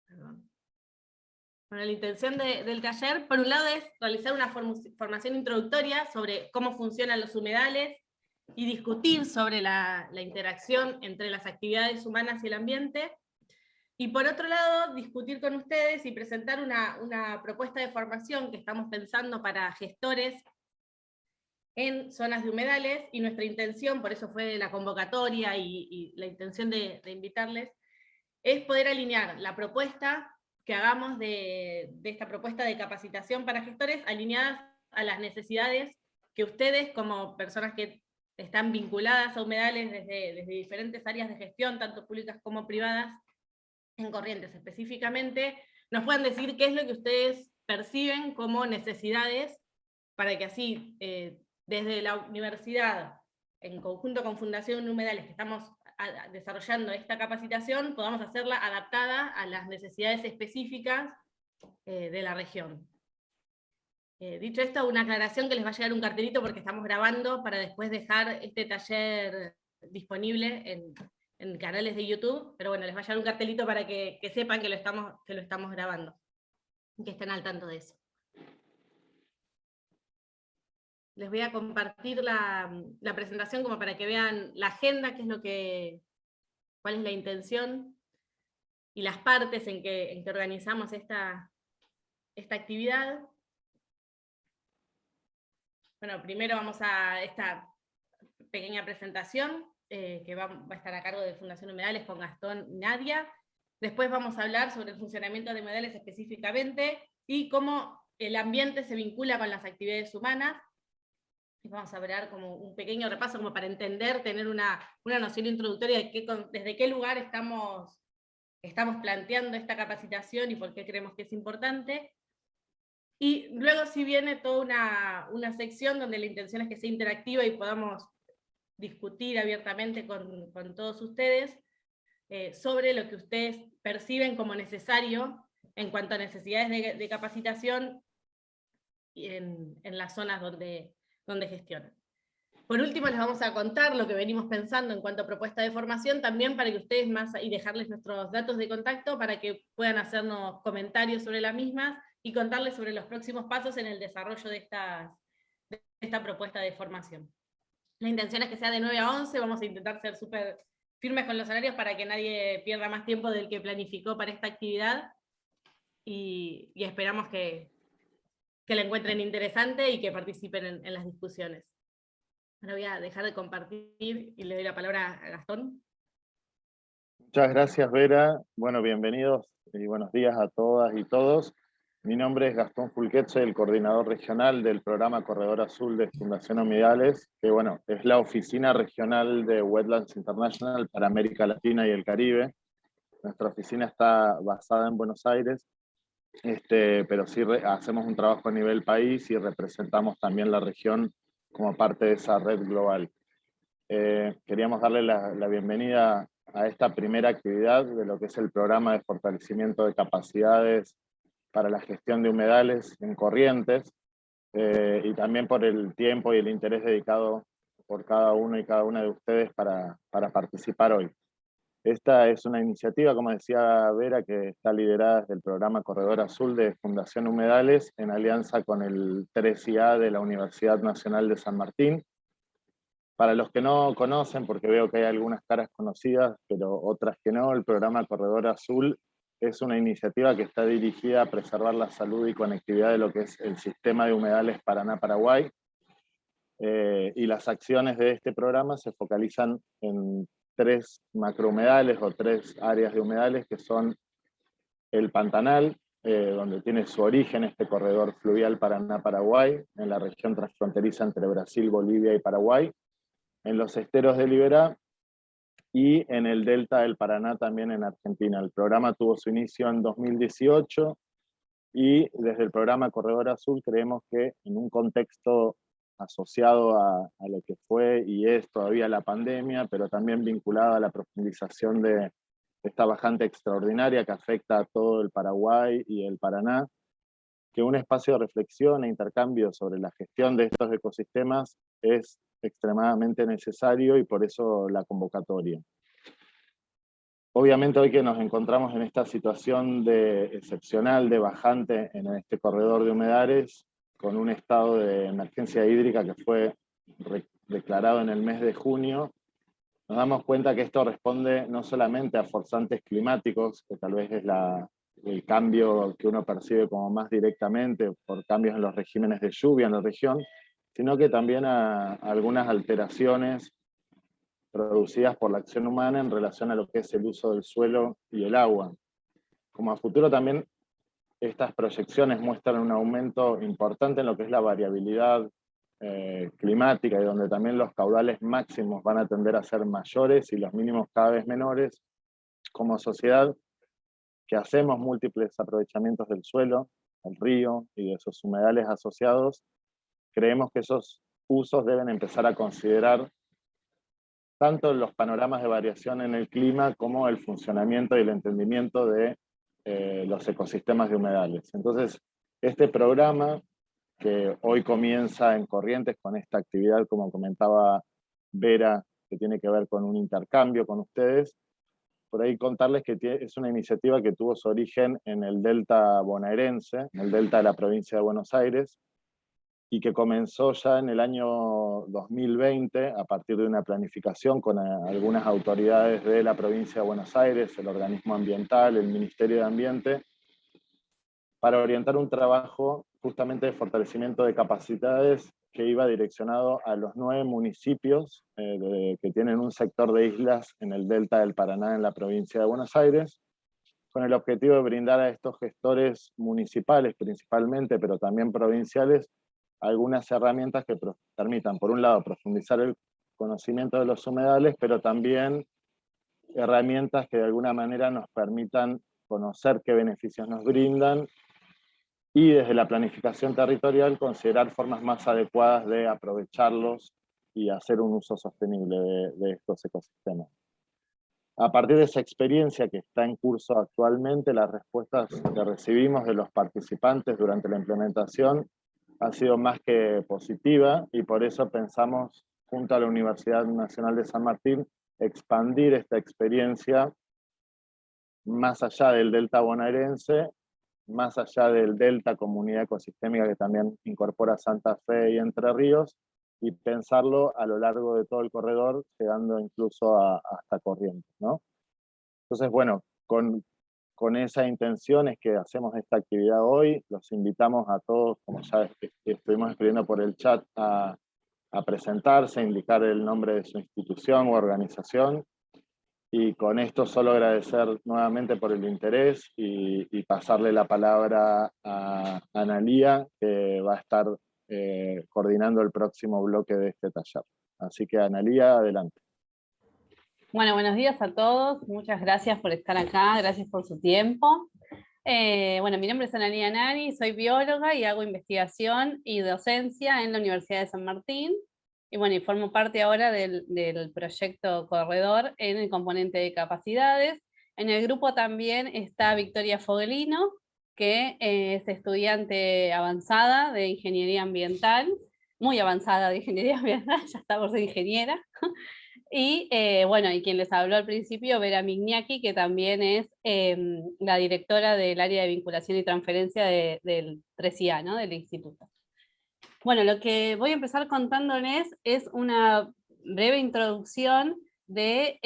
Perdón. Bueno, la intención del taller, por un lado, es realizar una formación introductoria sobre cómo funcionan los humedales y discutir sobre la interacción entre las actividades humanas y el ambiente. Y por otro lado, discutir con ustedes y presentar una propuesta de formación que estamos pensando para gestores en zonas de humedales, y nuestra intención, por eso fue la convocatoria y la intención de invitarles, es poder alinear la propuesta que hagamos de esta propuesta de capacitación para gestores, alineadas a las necesidades que ustedes, como personas que están vinculadas a humedales desde diferentes áreas de gestión, tanto públicas como privadas, en Corrientes específicamente, nos puedan decir qué es lo que ustedes perciben como necesidades, para que así, desde la universidad, en conjunto con Fundación Humedales, que estamos desarrollando esta capacitación, podamos hacerla adaptada a las necesidades específicas de la región. Dicho esto, una aclaración, que les va a llegar un cartelito porque estamos grabando para después dejar este taller disponible en canales de YouTube, pero bueno, les va a llegar un cartelito para que sepan que lo estamos grabando, y que estén al tanto de eso. Les voy a compartir la presentación como para que vean la agenda, cuál es la intención y las partes en que organizamos esta actividad. Bueno, primero vamos a esta pequeña presentación, que va a estar a cargo de Fundación Humedales con Gastón y Nadia. Después vamos a hablar sobre el funcionamiento de humedales específicamente, y cómo el ambiente se vincula con las actividades humanas. Vamos a ver como un pequeño repaso como para entender, tener una noción introductoria de desde qué lugar estamos planteando esta capacitación y por qué creemos que es importante. Y luego sí viene toda una sección donde la intención es que sea interactiva y podamos discutir abiertamente con todos ustedes sobre lo que ustedes perciben como necesario en cuanto a necesidades de capacitación en las zonas donde gestionan. Por último, les vamos a contar lo que venimos pensando en cuanto a propuesta de formación, también para que ustedes y dejarles nuestros datos de contacto para que puedan hacernos comentarios sobre las mismas y contarles sobre los próximos pasos en el desarrollo de esta propuesta de formación. La intención es que sea de 9 a 11, vamos a intentar ser súper firmes con los horarios para que nadie pierda más tiempo del que planificó para esta actividad, y esperamos que la encuentren interesante y que participen en las discusiones. Ahora voy a dejar de compartir y le doy la palabra a Gastón. Muchas gracias, Vera. Bueno, bienvenidos y buenos días a todas y todos. Mi nombre es Gastón Fulquet, soy el coordinador regional del programa Corredor Azul de Fundación Humedales, que bueno, es la oficina regional de Wetlands International para América Latina y el Caribe. Nuestra oficina está basada en Buenos Aires, pero sí hacemos un trabajo a nivel país y representamos también la región como parte de esa red global. Queríamos darle la bienvenida a esta primera actividad de lo que es el programa de fortalecimiento de capacidades para la gestión de humedales en Corrientes, y también por el tiempo y el interés dedicado por cada uno y cada una de ustedes para participar hoy. Esta es una iniciativa, como decía Vera, que está liderada desde el programa Corredor Azul de Fundación Humedales en alianza con el 3IA de la Universidad Nacional de San Martín. Para los que no conocen, porque veo que hay algunas caras conocidas, pero otras que no, el programa Corredor Azul es una iniciativa que está dirigida a preservar la salud y conectividad de lo que es el sistema de humedales Paraná-Paraguay. Y las acciones de este programa se focalizan en 3 macrohumedales o 3 áreas de humedales, que son el Pantanal, donde tiene su origen este corredor fluvial Paraná-Paraguay, en la región transfronteriza entre Brasil, Bolivia y Paraguay, en los esteros de Liberá y en el delta del Paraná también en Argentina. El programa tuvo su inicio en 2018 y desde el programa Corredor Azul creemos que en un contexto asociado a lo que fue y es todavía la pandemia, pero también vinculado a la profundización de esta bajante extraordinaria que afecta a todo el Paraguay y el Paraná, que un espacio de reflexión e intercambio sobre la gestión de estos ecosistemas es extremadamente necesario, y por eso la convocatoria. Obviamente hoy que nos encontramos en esta situación excepcional de bajante en este corredor de humedales, con un estado de emergencia hídrica que fue declarado en el mes de junio, nos damos cuenta que esto responde no solamente a forzantes climáticos, que tal vez es el cambio que uno percibe como más directamente por cambios en los regímenes de lluvia en la región, sino que también a algunas alteraciones producidas por la acción humana en relación a lo que es el uso del suelo y el agua. Como a futuro también estas proyecciones muestran un aumento importante en lo que es la variabilidad climática, y donde también los caudales máximos van a tender a ser mayores y los mínimos cada vez menores. Como sociedad, que hacemos múltiples aprovechamientos del suelo, el río y de esos humedales asociados, creemos que esos usos deben empezar a considerar tanto los panoramas de variación en el clima como el funcionamiento y el entendimiento de los ecosistemas de humedales. Entonces, este programa, que hoy comienza en Corrientes con esta actividad, como comentaba Vera, que tiene que ver con un intercambio con ustedes, por ahí contarles que es una iniciativa que tuvo su origen en el delta bonaerense, en el delta de la provincia de Buenos Aires, y que comenzó ya en el año 2020 a partir de una planificación con algunas autoridades de la provincia de Buenos Aires, el organismo ambiental, el Ministerio de Ambiente, para orientar un trabajo justamente de fortalecimiento de capacidades que iba direccionado a los 9 municipios que tienen un sector de islas en el delta del Paraná, en la provincia de Buenos Aires, con el objetivo de brindar a estos gestores municipales principalmente, pero también provinciales, algunas herramientas que permitan, por un lado, profundizar el conocimiento de los humedales, pero también herramientas que de alguna manera nos permitan conocer qué beneficios nos brindan y desde la planificación territorial considerar formas más adecuadas de aprovecharlos y hacer un uso sostenible de estos ecosistemas. A partir de esa experiencia que está en curso actualmente, las respuestas que recibimos de los participantes durante la implementación ha sido más que positiva, y por eso pensamos, junto a la Universidad Nacional de San Martín, expandir esta experiencia más allá del delta bonaerense, más allá del delta comunidad ecosistémica que también incorpora Santa Fe y Entre Ríos, y pensarlo a lo largo de todo el corredor, llegando incluso hasta Corrientes, ¿no? Entonces, bueno, con esa intención es que hacemos esta actividad hoy. Los invitamos a todos, como ya estuvimos escribiendo por el chat, a presentarse, indicar el nombre de su institución u organización. Y con esto solo agradecer nuevamente por el interés y pasarle la palabra a Analía, que va a estar coordinando el próximo bloque de este taller. Así que Analía, adelante. Bueno, buenos días a todos. Muchas gracias por estar acá, gracias por su tiempo. Bueno, mi nombre es Analía Nani, soy bióloga y hago investigación y docencia en la Universidad de San Martín. Y bueno, y formo parte ahora del proyecto Corredor en el componente de capacidades. En el grupo también está Victoria Fogelino, que es estudiante avanzada de ingeniería ambiental, muy avanzada de ingeniería ambiental, ya está por ser ingeniera. Y bueno, y quien les habló al principio, Vera Mignachi, que también es la directora del área de vinculación y transferencia del 3IA, ¿no? Del instituto. Bueno, lo que voy a empezar contándoles es una breve introducción de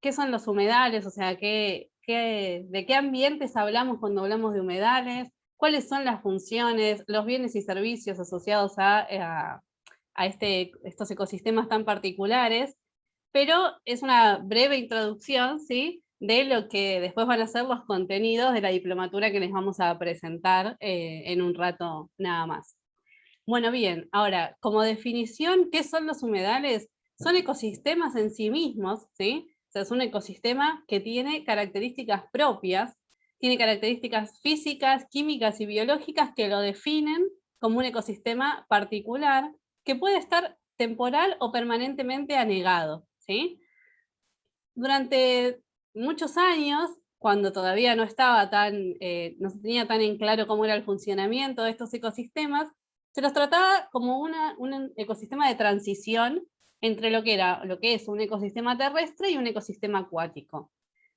qué son los humedales, o sea, de qué ambientes hablamos cuando hablamos de humedales, cuáles son las funciones, los bienes y servicios asociados a estos ecosistemas tan particulares, pero es una breve introducción, ¿sí?, de lo que después van a ser los contenidos de la diplomatura que les vamos a presentar en un rato nada más. Bueno, bien, ahora, como definición, ¿qué son los humedales? Son ecosistemas en sí mismos, ¿sí? O sea, es un ecosistema que tiene características propias, tiene características físicas, químicas y biológicas que lo definen como un ecosistema particular que puede estar temporal o permanentemente anegado, ¿sí? Durante muchos años, cuando todavía no estaba no se tenía tan en claro cómo era el funcionamiento de estos ecosistemas, se los trataba como un ecosistema de transición entre lo que es un ecosistema terrestre y un ecosistema acuático.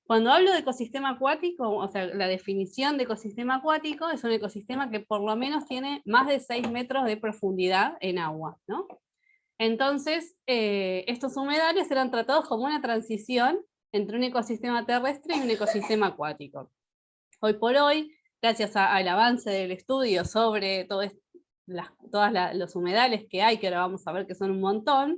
Cuando hablo de ecosistema acuático, o sea, la definición de ecosistema acuático es un ecosistema que por lo menos tiene más de 6 metros de profundidad en agua, ¿no? Entonces, estos humedales eran tratados como una transición entre un ecosistema terrestre y un ecosistema acuático. Hoy por hoy, gracias al avance del estudio sobre todos los humedales que hay, que ahora vamos a ver que son un montón,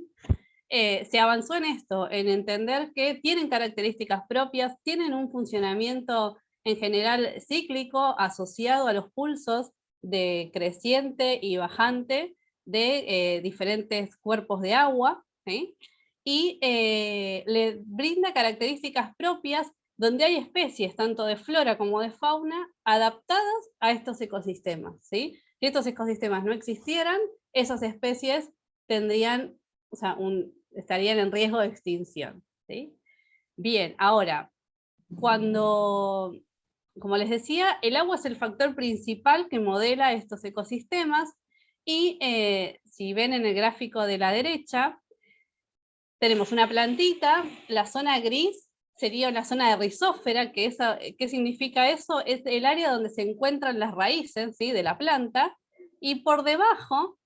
se avanzó en esto, en entender que tienen características propias, tienen un funcionamiento en general cíclico asociado a los pulsos de creciente y bajante de diferentes cuerpos de agua, ¿sí? Y le brinda características propias donde hay especies, tanto de flora como de fauna, adaptadas a estos ecosistemas, ¿sí? Si estos ecosistemas no existieran, esas especies tendrían, o sea, estarían en riesgo de extinción, ¿sí? Bien, ahora, como les decía, el agua es el factor principal que modela estos ecosistemas, y si ven en el gráfico de la derecha, tenemos una plantita, la zona gris sería una zona de rizósfera, ¿qué significa eso? Es el área donde se encuentran las raíces, ¿sí?, de la planta, y por debajo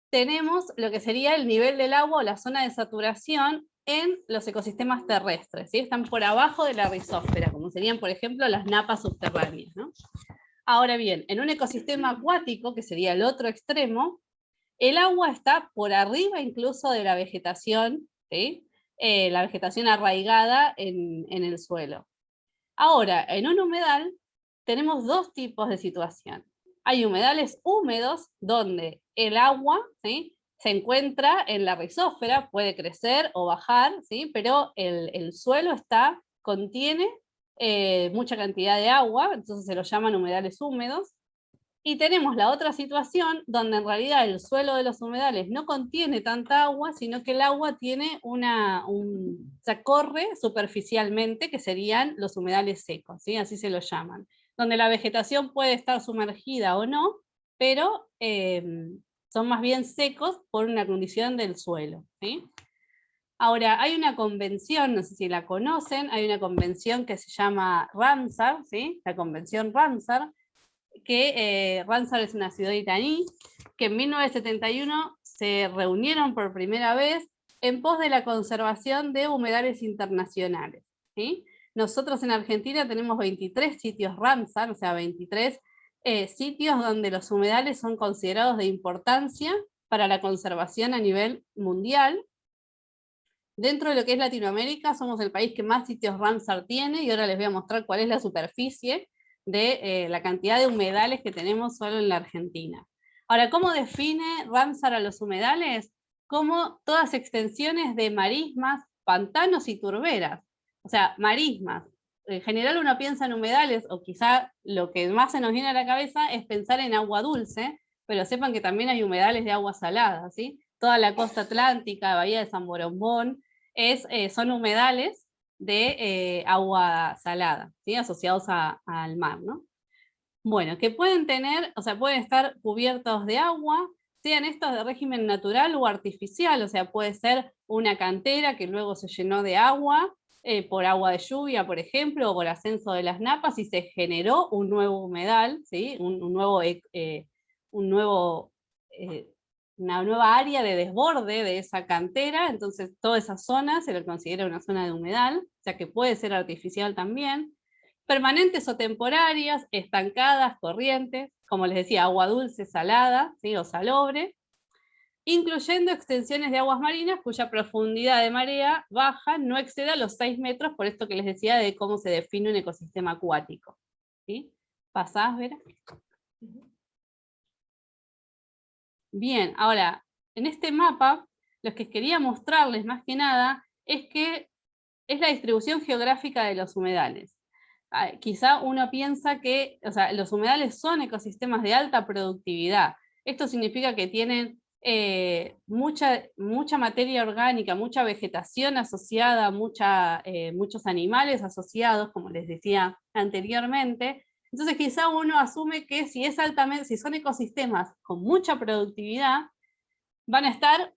tenemos lo que sería el nivel del agua o la zona de saturación en los ecosistemas terrestres, ¿sí? Están por abajo de la rizósfera, como serían, por ejemplo, las napas subterráneas, ¿no? Ahora bien, en un ecosistema acuático, que sería el otro extremo, el agua está por arriba incluso de la vegetación, ¿sí? La vegetación arraigada en el suelo. Ahora, en un humedal tenemos dos tipos de situación. Hay humedales húmedos donde el agua, ¿sí?, se encuentra en la rizósfera, puede crecer o bajar, ¿sí?, pero el suelo contiene mucha cantidad de agua, entonces se los llaman humedales húmedos. Y tenemos la otra situación donde en realidad el suelo de los humedales no contiene tanta agua, sino que el agua tiene se corre superficialmente, que serían los humedales secos, ¿sí? Así se los llaman, donde la vegetación puede estar sumergida o no, pero son más bien secos por una condición del suelo, ¿sí? Ahora, hay una convención, no sé si la conocen, hay una convención que se llama Ramsar, ¿sí?, la convención Ramsar, que Ramsar es una ciudad iraní, que en 1971 se reunieron por primera vez en pos de la conservación de humedales internacionales, ¿sí? Nosotros en Argentina tenemos 23 sitios Ramsar, o sea, 23 sitios donde los humedales son considerados de importancia para la conservación a nivel mundial. Dentro de lo que es Latinoamérica, somos el país que más sitios Ramsar tiene, y ahora les voy a mostrar cuál es la superficie de la cantidad de humedales que tenemos solo en la Argentina. Ahora, ¿cómo define Ramsar a los humedales? Como todas extensiones de marismas, pantanos y turberas. O sea, marismas. En general uno piensa en humedales, o quizá lo que más se nos viene a la cabeza es pensar en agua dulce, pero sepan que también hay humedales de agua salada, ¿sí? Toda la costa atlántica, Bahía de San Borombón, son humedales de agua salada, ¿sí?, asociados al mar, ¿no? Bueno, que pueden tener, o sea, pueden estar cubiertos de agua, sean estos de régimen natural o artificial, o sea, puede ser una cantera que luego se llenó de agua, por agua de lluvia, por ejemplo, o por ascenso de las napas, y se generó un nuevo humedal, ¿sí?, una nueva área de desborde de esa cantera, entonces toda esa zona se le considera una zona de humedal, o sea que puede ser artificial también. Permanentes o temporarias, estancadas, corrientes, como les decía, agua dulce, salada, ¿sí?, o salobre, incluyendo extensiones de aguas marinas cuya profundidad de marea baja no exceda los 6 metros, por esto que les decía de cómo se define un ecosistema acuático, ¿sí? ¿Pasás, Vera? Bien, ahora, en este mapa, lo que quería mostrarles más que nada es que es la distribución geográfica de los humedales. Quizá uno piensa que, o sea, los humedales son ecosistemas de alta productividad. Esto significa que tienen mucha materia orgánica, mucha vegetación asociada, muchos animales asociados, como les decía anteriormente. Entonces quizá uno asume que si son ecosistemas con mucha productividad, van a estar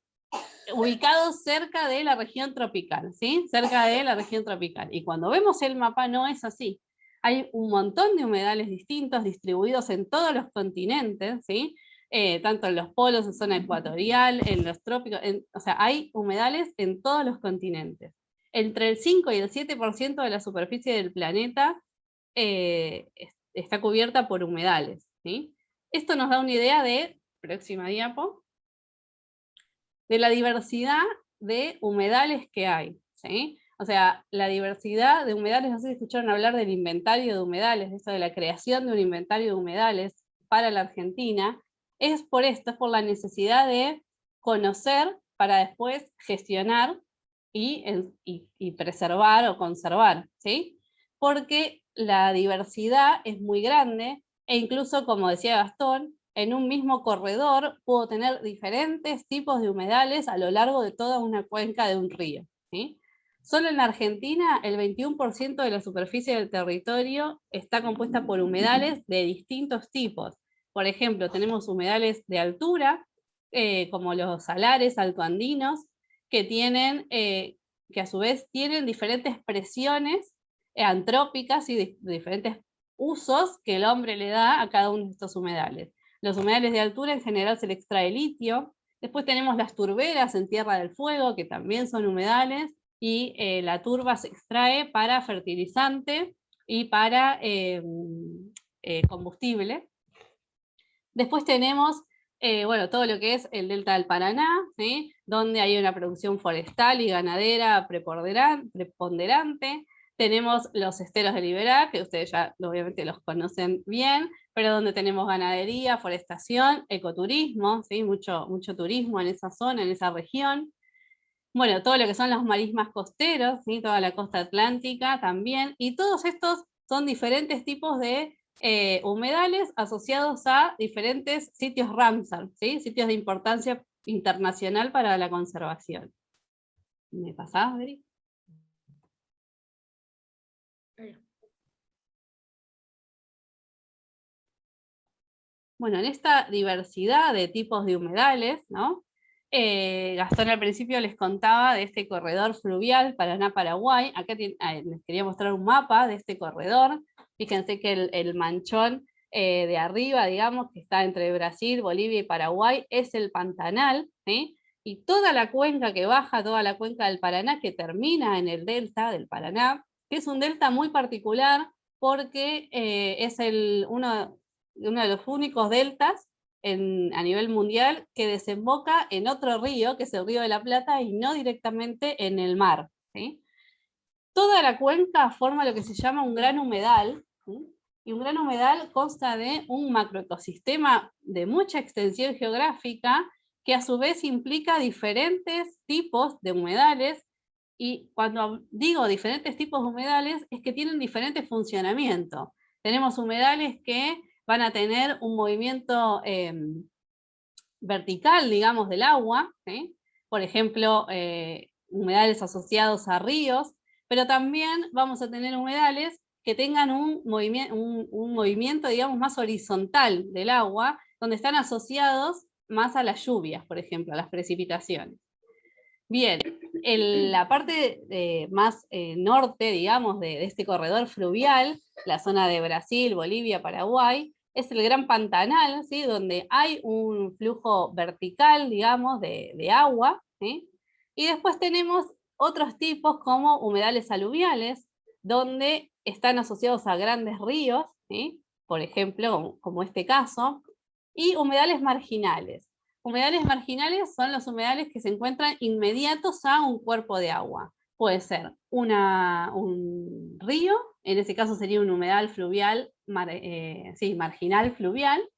ubicados cerca de la región tropical, ¿sí? Cerca de la región tropical. Y cuando vemos el mapa no es así. Hay un montón de humedales distintos distribuidos en todos los continentes, ¿sí? Tanto en los polos, en zona ecuatorial, en los trópicos, o sea, hay humedales en todos los continentes. Entre el 5 y el 7% de la superficie del planeta está cubierta por humedales, ¿sí? Esto nos da una idea de, próxima diapo, de la diversidad de humedales que hay, ¿sí? O sea, la diversidad de humedales, no sé si escucharon hablar del inventario de humedales, esto de la creación de un inventario de humedales para la Argentina, es por esto, es por la necesidad de conocer para después gestionar y preservar o conservar, ¿sí? Porque la diversidad es muy grande, e incluso, como decía Gastón, en un mismo corredor puedo tener diferentes tipos de humedales a lo largo de toda una cuenca de un río, ¿sí? Solo en la Argentina el 21% de la superficie del territorio está compuesta por humedales de distintos tipos. Por ejemplo, tenemos humedales de altura, como los salares altoandinos, que a su vez tienen diferentes presiones antrópicas y diferentes usos que el hombre le da a cada uno de estos humedales. Los humedales de altura en general se le extrae litio. Después tenemos las turberas en Tierra del Fuego, que también son humedales, y la turba se extrae para fertilizante y para combustible. Después tenemos bueno, todo lo que es el delta del Paraná, ¿sí? Donde hay una producción forestal y ganadera preponderante. Tenemos los esteros del Iberá, que ustedes ya obviamente los conocen bien, pero donde tenemos ganadería, forestación, ecoturismo, ¿sí? Mucho turismo en esa zona, en esa región. Bueno, todo lo que son los marismas costeros, ¿sí? Toda la costa atlántica también, y todos estos son diferentes tipos de humedales asociados a diferentes sitios Ramsar, ¿sí? Sitios de importancia internacional para la conservación. ¿Me pasás, Beri? Bueno, en esta diversidad de tipos de humedales, ¿no? Gastón al principio les contaba de este corredor fluvial Paraná-Paraguay. Acá les quería mostrar un mapa de este corredor. Fíjense que el manchón de arriba, digamos, que está entre Brasil, Bolivia y Paraguay, es el Pantanal, ¿sí? Y toda la cuenca que baja, toda la cuenca del Paraná, que termina en el delta del Paraná, que es un delta muy particular porque es uno de los únicos deltas a nivel mundial que desemboca en otro río, que es el Río de la Plata, y no directamente en el mar, ¿sí? Toda la cuenca forma lo que se llama un gran humedal, ¿sí? Y un gran humedal consta de un macroecosistema de mucha extensión geográfica que a su vez implica diferentes tipos de humedales, y cuando digo diferentes tipos de humedales es que tienen diferentes funcionamientos. Tenemos humedales que van a tener un movimiento vertical, digamos, del agua, ¿sí? Por ejemplo, humedales asociados a ríos, pero también vamos a tener humedales que tengan un movimiento, digamos, más horizontal del agua, donde están asociados más a las lluvias, por ejemplo, a las precipitaciones. Bien, la parte más norte, digamos, de este corredor fluvial, la zona de Brasil, Bolivia, Paraguay, es el Gran Pantanal, ¿sí? Donde hay un flujo vertical, digamos, de agua, ¿sí? Y después tenemos otros tipos como humedales aluviales, donde están asociados a grandes ríos, ¿sí? Por ejemplo, como este caso, y humedales marginales. Humedales marginales son los humedales que se encuentran inmediatos a un cuerpo de agua. Puede ser un río, en ese caso sería un humedal fluvial, marginal fluvial,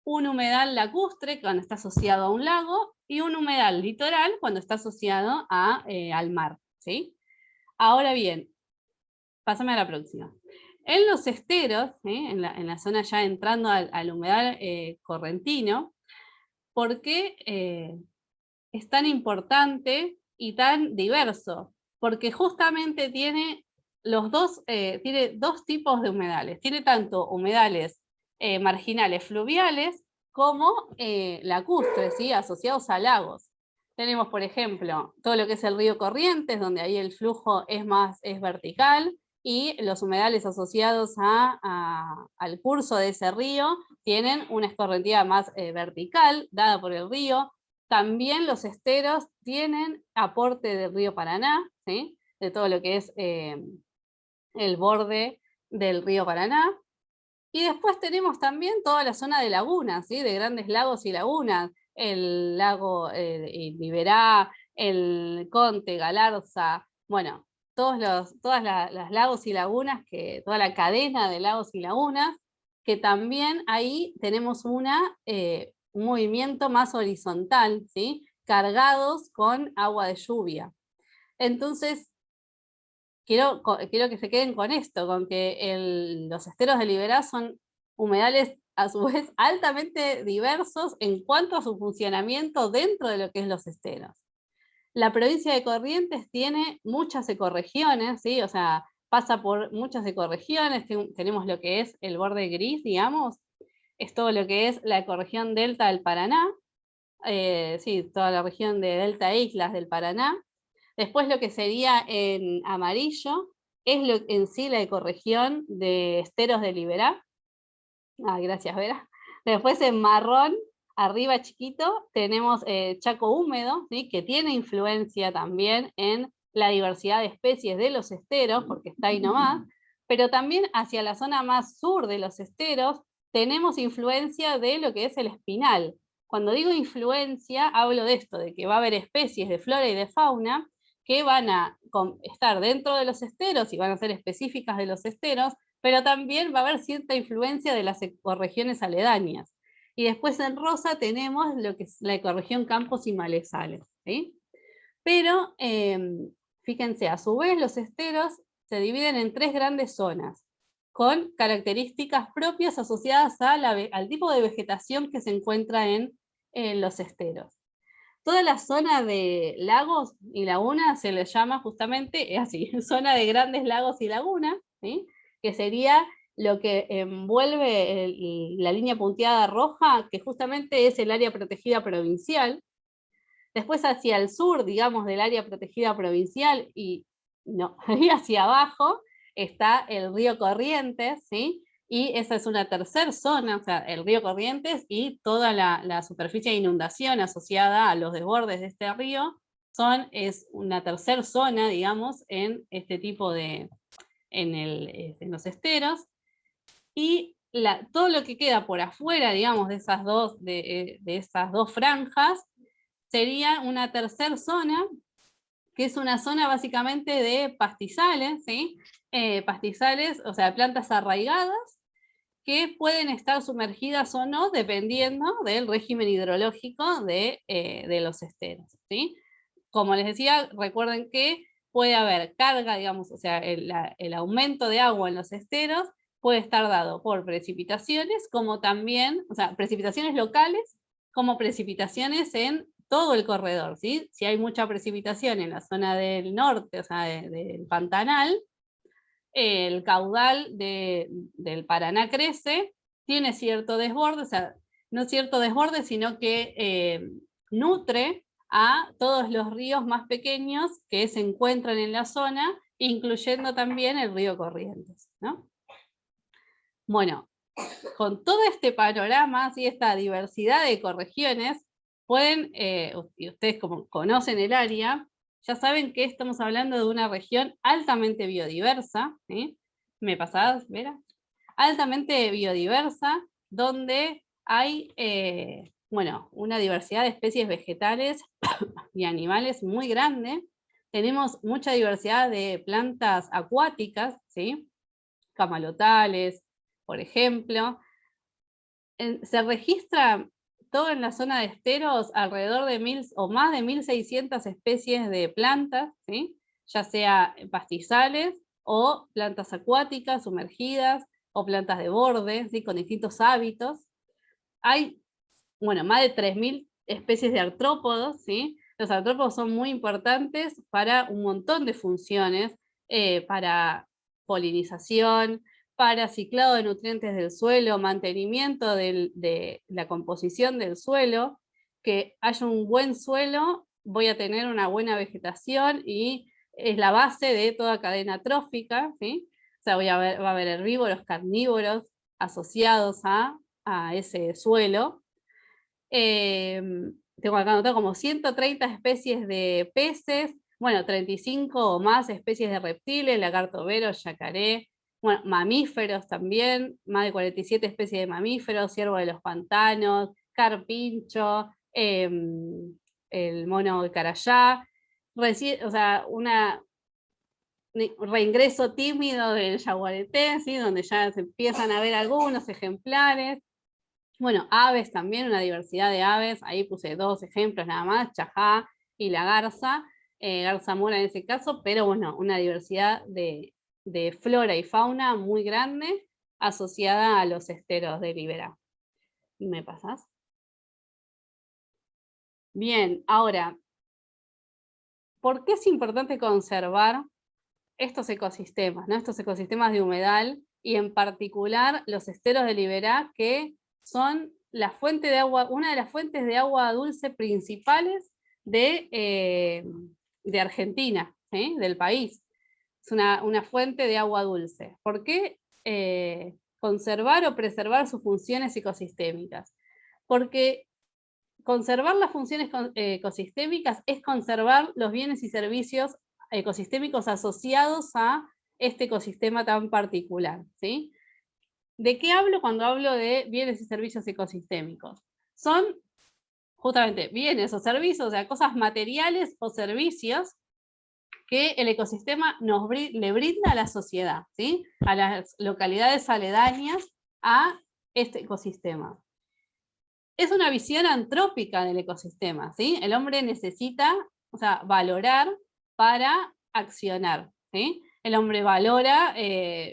un humedal lacustre cuando está asociado a un lago, y un humedal litoral cuando está asociado al mar, ¿sí? Ahora bien, pásame a la próxima. En los esteros, ¿sí? en la zona ya entrando al humedal correntino, ¿por qué es tan importante y tan diverso? Porque justamente tiene tiene dos tipos de humedales. Tiene tanto humedales marginales fluviales como lacustres, ¿sí? Asociados a lagos. tenemos, por ejemplo, todo lo que es el río Corrientes, donde ahí el flujo es vertical, y los humedales asociados al curso de ese río tienen una escorrentía más vertical, dada por el río. También los esteros tienen aporte del río Paraná, ¿sí? De todo lo que es el borde del río Paraná. Y después tenemos también toda la zona de lagunas, ¿sí? De grandes lagos y lagunas, el lago Liberá, el Conte, Galarza, bueno, todas las lagos y lagunas, toda la cadena de lagos y lagunas, que también ahí tenemos un movimiento más horizontal, ¿sí? Cargados con agua de lluvia. Entonces, quiero que se queden con esto, con que los esteros de Liberá son humedales a su vez altamente diversos en cuanto a su funcionamiento dentro de lo que es los esteros. La provincia de Corrientes tiene muchas ecorregiones, ¿sí? O sea, pasa por muchas ecorregiones, tenemos lo que es el borde gris, digamos, es todo lo que es la ecorregión delta del Paraná, sí, toda la región de delta e islas del Paraná. Después lo que sería en amarillo es en sí la ecorregión de esteros de Liberá. Gracias, Vera. Después en marrón, arriba chiquito, tenemos Chaco húmedo, ¿sí? Que tiene influencia también en la diversidad de especies de los esteros, porque está ahí nomás, pero también hacia la zona más sur de los esteros tenemos influencia de lo que es el espinal. Cuando digo influencia, hablo de esto, de que va a haber especies de flora y de fauna que van a estar dentro de los esteros y van a ser específicas de los esteros, pero también va a haber cierta influencia de las ecorregiones aledañas. Y después en rosa tenemos lo que es la ecorregión campos y malezales, ¿sí? Pero fíjense, a su vez los esteros se dividen en 3 grandes zonas, con características propias asociadas al tipo de vegetación que se encuentra en los esteros. Toda la zona de lagos y lagunas se les llama justamente así, zona de grandes lagos y lagunas, ¿sí? Que sería lo que envuelve la línea punteada roja, que justamente es el área protegida provincial. Después hacia el sur, digamos, del área protegida provincial, y no, ahí hacia abajo está el río Corrientes, ¿sí? Y esa es una tercera zona, o sea, el río Corrientes y toda la superficie de inundación asociada a los desbordes de este río es una tercera zona, digamos, en este tipo en los esteros. Y todo lo que queda por afuera, digamos, de esas dos franjas, sería una tercera zona, que es una zona básicamente de pastizales, ¿sí? Pastizales, o sea, plantas arraigadas, que pueden estar sumergidas o no, dependiendo del régimen hidrológico de los esteros, ¿sí? Como les decía, recuerden que puede haber carga, digamos, o sea, el aumento de agua en los esteros puede estar dado por precipitaciones, como también, o sea, precipitaciones locales, como precipitaciones en todo el corredor, ¿sí? Si hay mucha precipitación en la zona del norte, o sea, del Pantanal, el caudal del Paraná crece, tiene cierto desborde, o sea, no cierto desborde, sino que nutre a todos los ríos más pequeños que se encuentran en la zona, incluyendo también el río Corrientes, ¿no? Bueno, con todo este panorama y esta diversidad de ecorregiones, y ustedes como conocen el área, ya saben que estamos hablando de una región altamente biodiversa, ¿sí? ¿Me pasás, Vera? Altamente biodiversa, donde hay bueno, una diversidad de especies vegetales y animales muy grande. Tenemos mucha diversidad de plantas acuáticas, ¿sí? Camalotales, por ejemplo. Se registra todo en la zona de esteros alrededor de 1000 o más de 1600 especies de plantas, ¿sí? Ya sea pastizales o plantas acuáticas sumergidas o plantas de borde, ¿sí? Con distintos hábitos. Hay, bueno, más de 3000 especies de artrópodos, ¿sí? Los artrópodos son muy importantes para un montón de funciones, para polinización, para ciclado de nutrientes del suelo, mantenimiento de la composición del suelo, que haya un buen suelo voy a tener una buena vegetación y es la base de toda cadena trófica, ¿sí? O sea, va a haber herbívoros, carnívoros asociados a ese suelo. Tengo acá anotado como 130 especies de peces, bueno, 35 o más especies de reptiles, lagarto vero, yacaré, bueno, mamíferos también, más de 47 especies de mamíferos, ciervo de los pantanos, carpincho, el mono de carayá, o sea, reingreso tímido del yaguareté, ¿sí? Donde ya se empiezan a ver algunos ejemplares. Bueno, aves también, una diversidad de aves, ahí puse 2 ejemplos nada más, chajá y la garza, garza mora en ese caso, pero bueno, una diversidad de flora y fauna muy grande asociada a los esteros de Liberá. ¿Me pasás? Bien, ahora, ¿por qué es importante conservar estos ecosistemas, ¿no? Estos ecosistemas de humedal y en particular los esteros de Liberá, que son la fuente de agua, una de las fuentes de agua dulce principales de Argentina, ¿sí? Del país. Es una fuente de agua dulce. ¿Por qué conservar o preservar sus funciones ecosistémicas? Porque conservar las funciones ecosistémicas es conservar los bienes y servicios ecosistémicos asociados a este ecosistema tan particular, ¿sí? ¿De qué hablo cuando hablo de bienes y servicios ecosistémicos? Son justamente bienes o servicios, o sea, cosas materiales o servicios que el ecosistema le brinda a la sociedad, ¿sí? A las localidades aledañas a este ecosistema. Es una visión antrópica del ecosistema, ¿sí? El hombre necesita, o sea, valorar para accionar, ¿sí? El hombre valora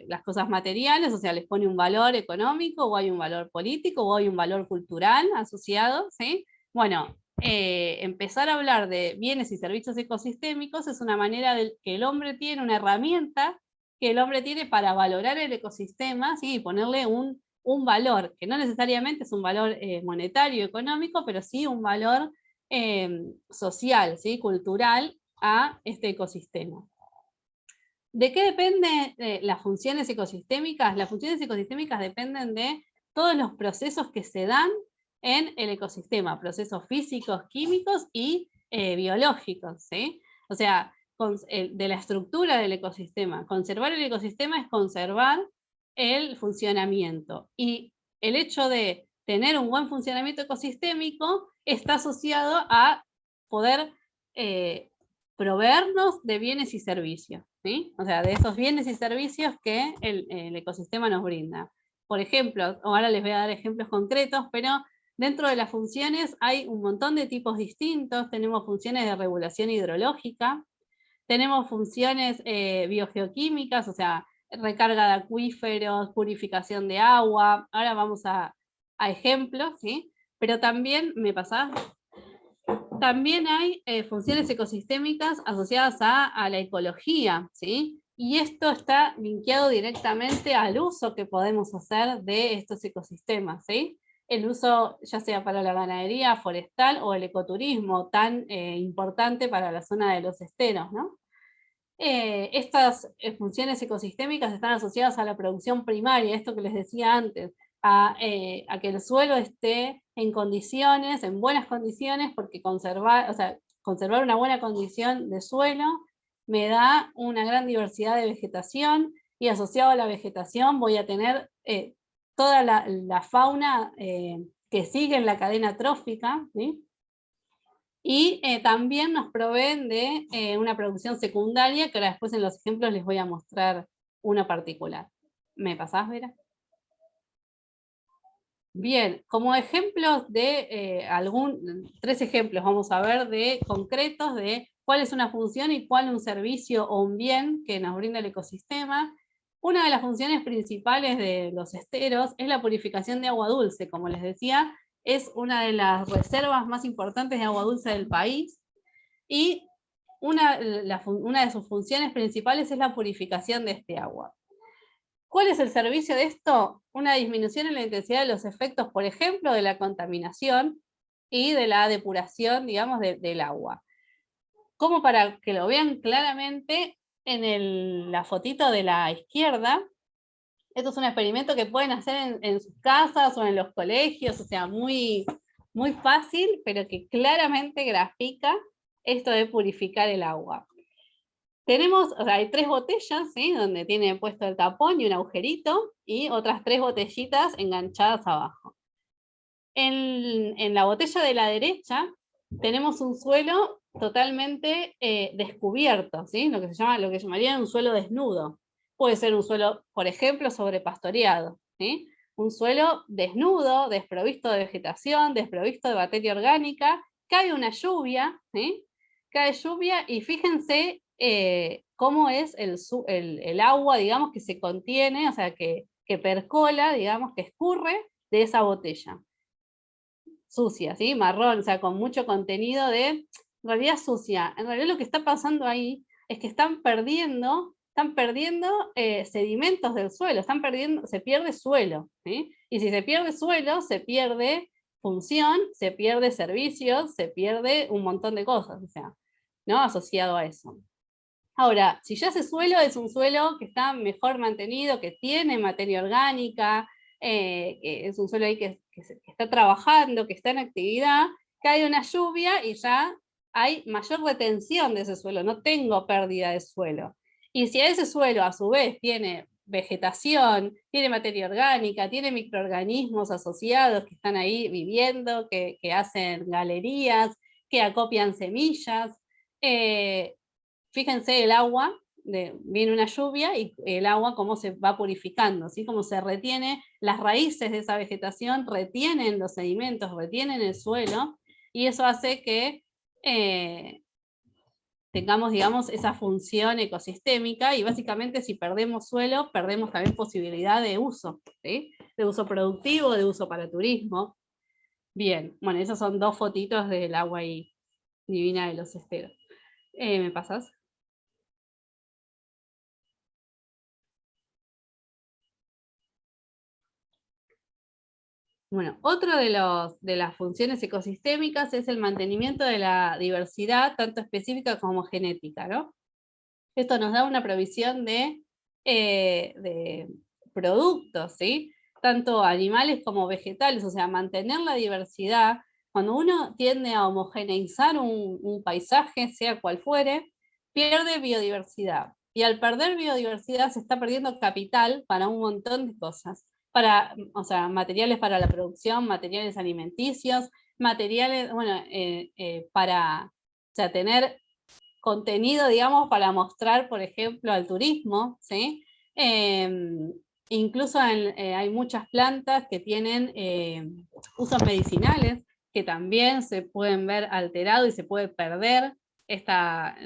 las cosas materiales, o sea, les pone un valor económico, o hay un valor político, o hay un valor cultural asociado, ¿sí? Bueno, empezar a hablar de bienes y servicios ecosistémicos es una manera de que el hombre tiene, una herramienta que el hombre tiene para valorar el ecosistema, ¿sí? Y ponerle un valor, que no necesariamente es un valor monetario, económico, pero sí un valor social, ¿sí? Cultural a este ecosistema. ¿De qué dependen las funciones ecosistémicas? Las funciones ecosistémicas dependen de todos los procesos que se dan en el ecosistema, procesos físicos, químicos y biológicos, ¿sí? O sea, de la estructura del ecosistema. Conservar el ecosistema es conservar el funcionamiento. Y el hecho de tener un buen funcionamiento ecosistémico está asociado a poder proveernos de bienes y servicios, ¿sí? O sea, de esos bienes y servicios que el ecosistema nos brinda. Por ejemplo, ahora les voy a dar ejemplos concretos, pero dentro de las funciones hay un montón de tipos distintos. Tenemos funciones de regulación hidrológica, tenemos funciones biogeoquímicas, o sea, recarga de acuíferos, purificación de agua. Ahora vamos a ejemplos, ¿sí? Pero también, ¿me pasás? También hay funciones ecosistémicas asociadas a la ecología, ¿sí? Y esto está vinculado directamente al uso que podemos hacer de estos ecosistemas, ¿sí? El uso ya sea para la ganadería forestal o el ecoturismo, tan importante para la zona de los esteros, ¿no? Estas funciones ecosistémicas están asociadas a la producción primaria, esto que les decía antes, a que el suelo esté en condiciones, en buenas condiciones, porque conservar una buena condición de suelo me da una gran diversidad de vegetación, y asociado a la vegetación voy a tener toda la fauna que sigue en la cadena trófica, ¿sí? Y también nos proveen de una producción secundaria, que ahora después en los ejemplos les voy a mostrar una particular. ¿Me pasás, Vera? Bien, como ejemplos de 3 ejemplos vamos a ver de concretos de cuál es una función y cuál un servicio o un bien que nos brinda el ecosistema. Una de las funciones principales de los esteros es la purificación de agua dulce, como les decía, es una de las reservas más importantes de agua dulce del país, y una de sus funciones principales es la purificación de este agua. ¿Cuál es el servicio de esto? Una disminución en la intensidad de los efectos, por ejemplo, de la contaminación y de la depuración, digamos, del agua. como para que lo vean claramente en la fotito de la izquierda. Esto es un experimento que pueden hacer en sus casas o en los colegios, o sea, muy, muy fácil, pero que claramente grafica esto de purificar el agua. Tenemos, o sea, hay 3 botellas, ¿sí? Donde tiene puesto el tapón y un agujerito, y otras 3 botellitas enganchadas abajo. En la botella de la derecha tenemos un suelo totalmente descubierto, ¿sí? Lo que llamaría un suelo desnudo. Puede ser un suelo, por ejemplo, sobrepastoreado, ¿sí? Un suelo desnudo, desprovisto de vegetación, desprovisto de materia orgánica. Cae una lluvia, ¿sí? Cae lluvia y fíjense cómo es el agua, digamos, que se contiene, o sea, que percola, digamos, que escurre de esa botella. Sucia, ¿sí? Marrón, o sea, con mucho contenido en realidad sucia. En realidad lo que está pasando ahí es que están perdiendo sedimentos del suelo, se pierde suelo, ¿sí? Y si se pierde suelo, se pierde función, se pierde servicios, se pierde un montón de cosas, o sea, ¿no? Asociado a eso. Ahora, si ya ese suelo es un suelo que está mejor mantenido, que tiene materia orgánica, que es un suelo ahí que está trabajando, que está en actividad, cae una lluvia y ya hay mayor retención de ese suelo, no tengo pérdida de suelo. Y si ese suelo a su vez tiene vegetación, tiene materia orgánica, tiene microorganismos asociados que están ahí viviendo, que hacen galerías, que acopian semillas, fíjense el agua, viene una lluvia y el agua cómo se va purificando, ¿sí? Cómo se retiene, las raíces de esa vegetación retienen los sedimentos, retienen el suelo, y eso hace que tengamos, digamos, esa función ecosistémica, y básicamente si perdemos suelo, perdemos también posibilidad de uso, ¿sí? De uso productivo, de uso para turismo. Bien, bueno, esas son 2 fotitos del agua ahí divina de los esteros. ¿Me pasas? Bueno, otro de las funciones ecosistémicas es el mantenimiento de la diversidad, tanto específica como genética, ¿no? Esto nos da una provisión de productos, ¿sí? Tanto animales como vegetales, o sea, mantener la diversidad. Cuando uno tiende a homogeneizar un paisaje, sea cual fuere, pierde biodiversidad. Y al perder biodiversidad se está perdiendo capital para un montón de cosas. O sea, materiales para la producción, materiales alimenticios, materiales, bueno, para, o sea, tener contenido, digamos, para mostrar, por ejemplo, al turismo, ¿sí? Incluso hay muchas plantas que tienen usos medicinales que también se pueden ver alterados y se puede perder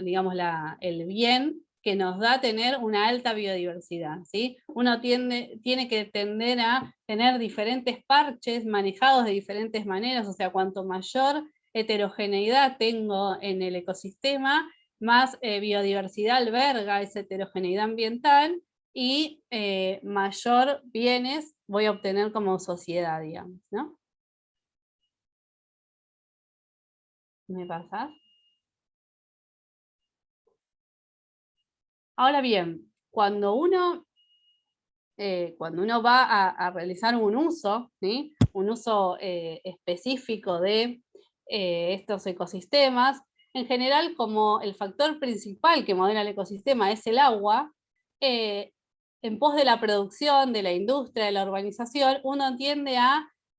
digamos, el bien que nos da tener una alta biodiversidad, ¿sí? Uno tiene que tender a tener diferentes parches manejados de diferentes maneras, o sea, cuanto mayor heterogeneidad tengo en el ecosistema, más biodiversidad alberga esa heterogeneidad ambiental y mayor bienes voy a obtener como sociedad, digamos, ¿no? ¿Me pasas? Ahora bien, cuando uno va a realizar un uso, ¿sí? Un uso específico de estos ecosistemas, en general, como el factor principal que modela el ecosistema es el agua, en pos de la producción, de la industria, de la urbanización, uno tiende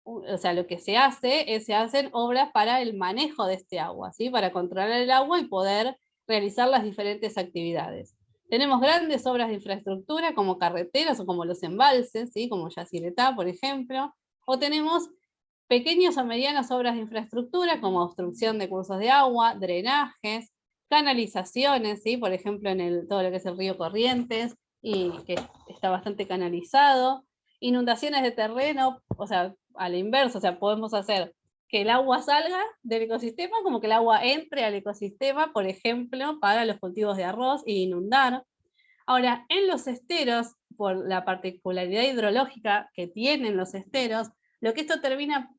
o sea, lo que se hace es se hacen obras para el manejo de este agua, ¿sí? Para controlar el agua y poder realizar las diferentes actividades. Tenemos grandes obras de infraestructura como carreteras o como los embalses, ¿sí? Como Yacyretá, por ejemplo, o tenemos pequeñas o medianas obras de infraestructura como obstrucción de cursos de agua, drenajes, canalizaciones, ¿sí? Por ejemplo en todo lo que es el río Corrientes, y que está bastante canalizado, inundaciones de terreno, o sea, a la inversa, o sea, podemos hacer que el agua salga del ecosistema como que el agua entre al ecosistema, por ejemplo, para los cultivos de arroz e inundar. Ahora, en los esteros, por la particularidad hidrológica que tienen los esteros, lo que esto termina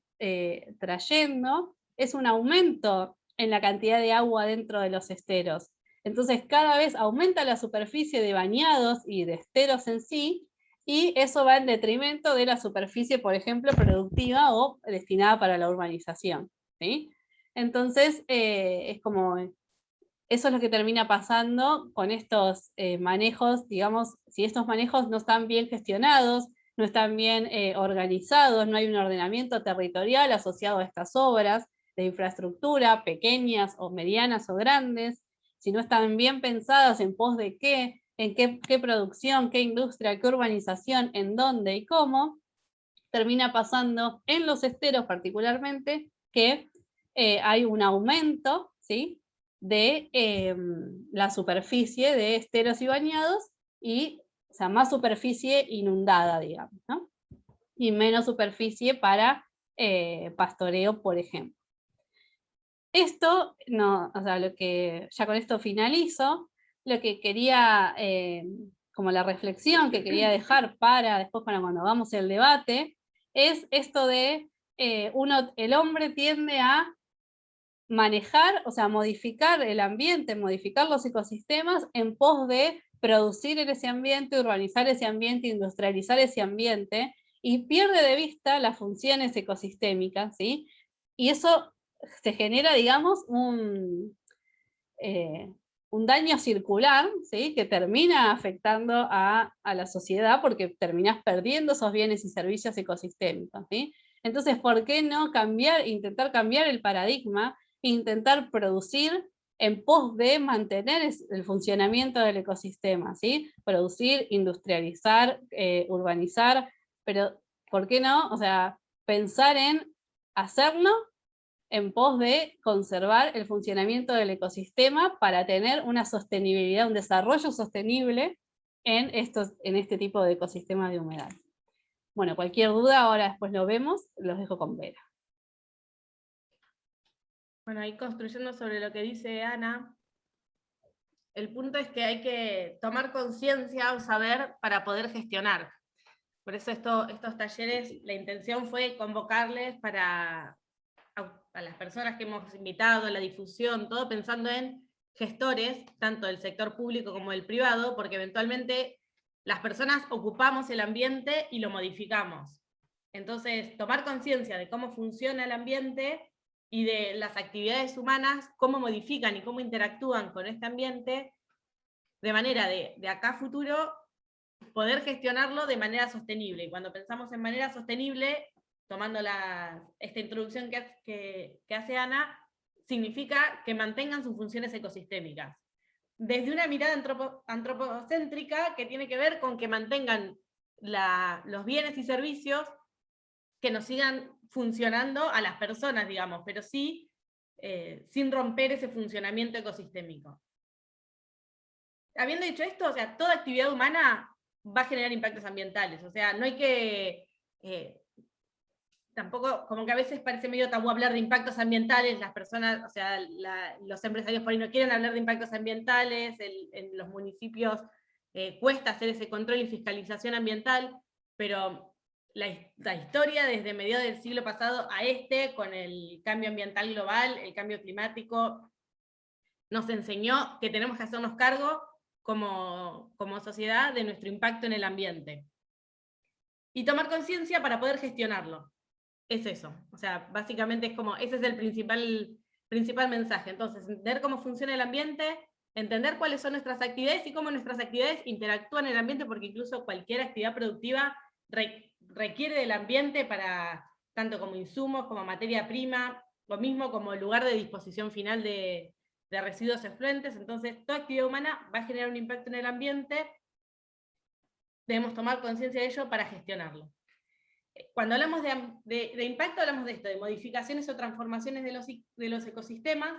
trayendo es un aumento en la cantidad de agua dentro de los esteros. Entonces cada vez aumenta la superficie de bañados y de esteros en sí, y eso va en detrimento de la superficie, por ejemplo, productiva o destinada para la urbanización, ¿sí? Entonces, es como, eso es lo que termina pasando con estos manejos, digamos, si estos manejos no están bien gestionados, no están bien organizados, no hay un ordenamiento territorial asociado a estas obras de infraestructura, pequeñas o medianas o grandes, si no están bien pensadas en pos de qué, en qué producción, qué industria, qué urbanización, en dónde y cómo, termina pasando en los esteros particularmente que hay un aumento, ¿sí?, de la superficie de esteros y bañados, y, o sea, más superficie inundada, digamos, ¿no? Y menos superficie para pastoreo, por ejemplo. Esto, no, o sea, lo que, ya con esto finalizo, lo que quería, como la reflexión que quería dejar para después, para cuando hagamos el debate, es esto de, el hombre tiende a manejar, o sea, modificar el ambiente, modificar los ecosistemas en pos de producir en ese ambiente, urbanizar ese ambiente, industrializar ese ambiente, y pierde de vista las funciones ecosistémicas, ¿sí? Y eso se genera, digamos, un daño circular, ¿sí?, que termina afectando a la sociedad, porque terminás perdiendo esos bienes y servicios ecosistémicos, ¿sí? Entonces, ¿por qué no intentar cambiar el paradigma, intentar producir en pos de mantener el funcionamiento del ecosistema, ¿sí? Producir, industrializar, urbanizar, pero ¿por qué no? O sea, pensar en hacerlo en pos de conservar el funcionamiento del ecosistema para tener una sostenibilidad, un desarrollo sostenible en este tipo de ecosistemas de humedal. Bueno, cualquier duda ahora después lo vemos, los dejo con Vera. Bueno, ahí construyendo sobre lo que dice Ana, el punto es que hay que tomar conciencia o saber para poder gestionar. Por eso estos talleres, la intención fue convocarles a las personas que hemos invitado, la difusión, todo pensando en gestores, tanto del sector público como del privado, porque eventualmente las personas ocupamos el ambiente y lo modificamos. Entonces, tomar conciencia de cómo funciona el ambiente y de las actividades humanas, cómo modifican y cómo interactúan con este ambiente, de manera de acá a futuro poder gestionarlo de manera sostenible. Y cuando pensamos en manera sostenible, tomando esta introducción que hace Ana, significa que mantengan sus funciones ecosistémicas. Desde una mirada antropocéntrica que tiene que ver con que mantengan los bienes y servicios que nos sigan funcionando a las personas, digamos, pero sí sin romper ese funcionamiento ecosistémico. Habiendo dicho esto, o sea, toda actividad humana va a generar impactos ambientales, o sea, no hay que, tampoco, como que a veces parece medio tabú hablar de impactos ambientales, las personas, o sea, los empresarios por ahí no quieren hablar de impactos ambientales, en los municipios cuesta hacer ese control y fiscalización ambiental, pero la historia desde mediados del siglo pasado a con el cambio ambiental global, el cambio climático, nos enseñó que tenemos que hacernos cargo como sociedad de nuestro impacto en el ambiente. Y tomar conciencia para poder gestionarlo. Es eso. O sea, básicamente es como, ese es el principal mensaje. Entonces, entender cómo funciona el ambiente, entender cuáles son nuestras actividades y cómo nuestras actividades interactúan en el ambiente, porque incluso cualquier actividad productiva requiere del ambiente para, tanto como insumos, como materia prima, lo mismo como lugar de disposición final de residuos efluentes. Entonces, toda actividad humana va a generar un impacto en el ambiente, debemos tomar conciencia de ello para gestionarlo. Cuando hablamos de impacto, hablamos de esto, de modificaciones o transformaciones de los ecosistemas.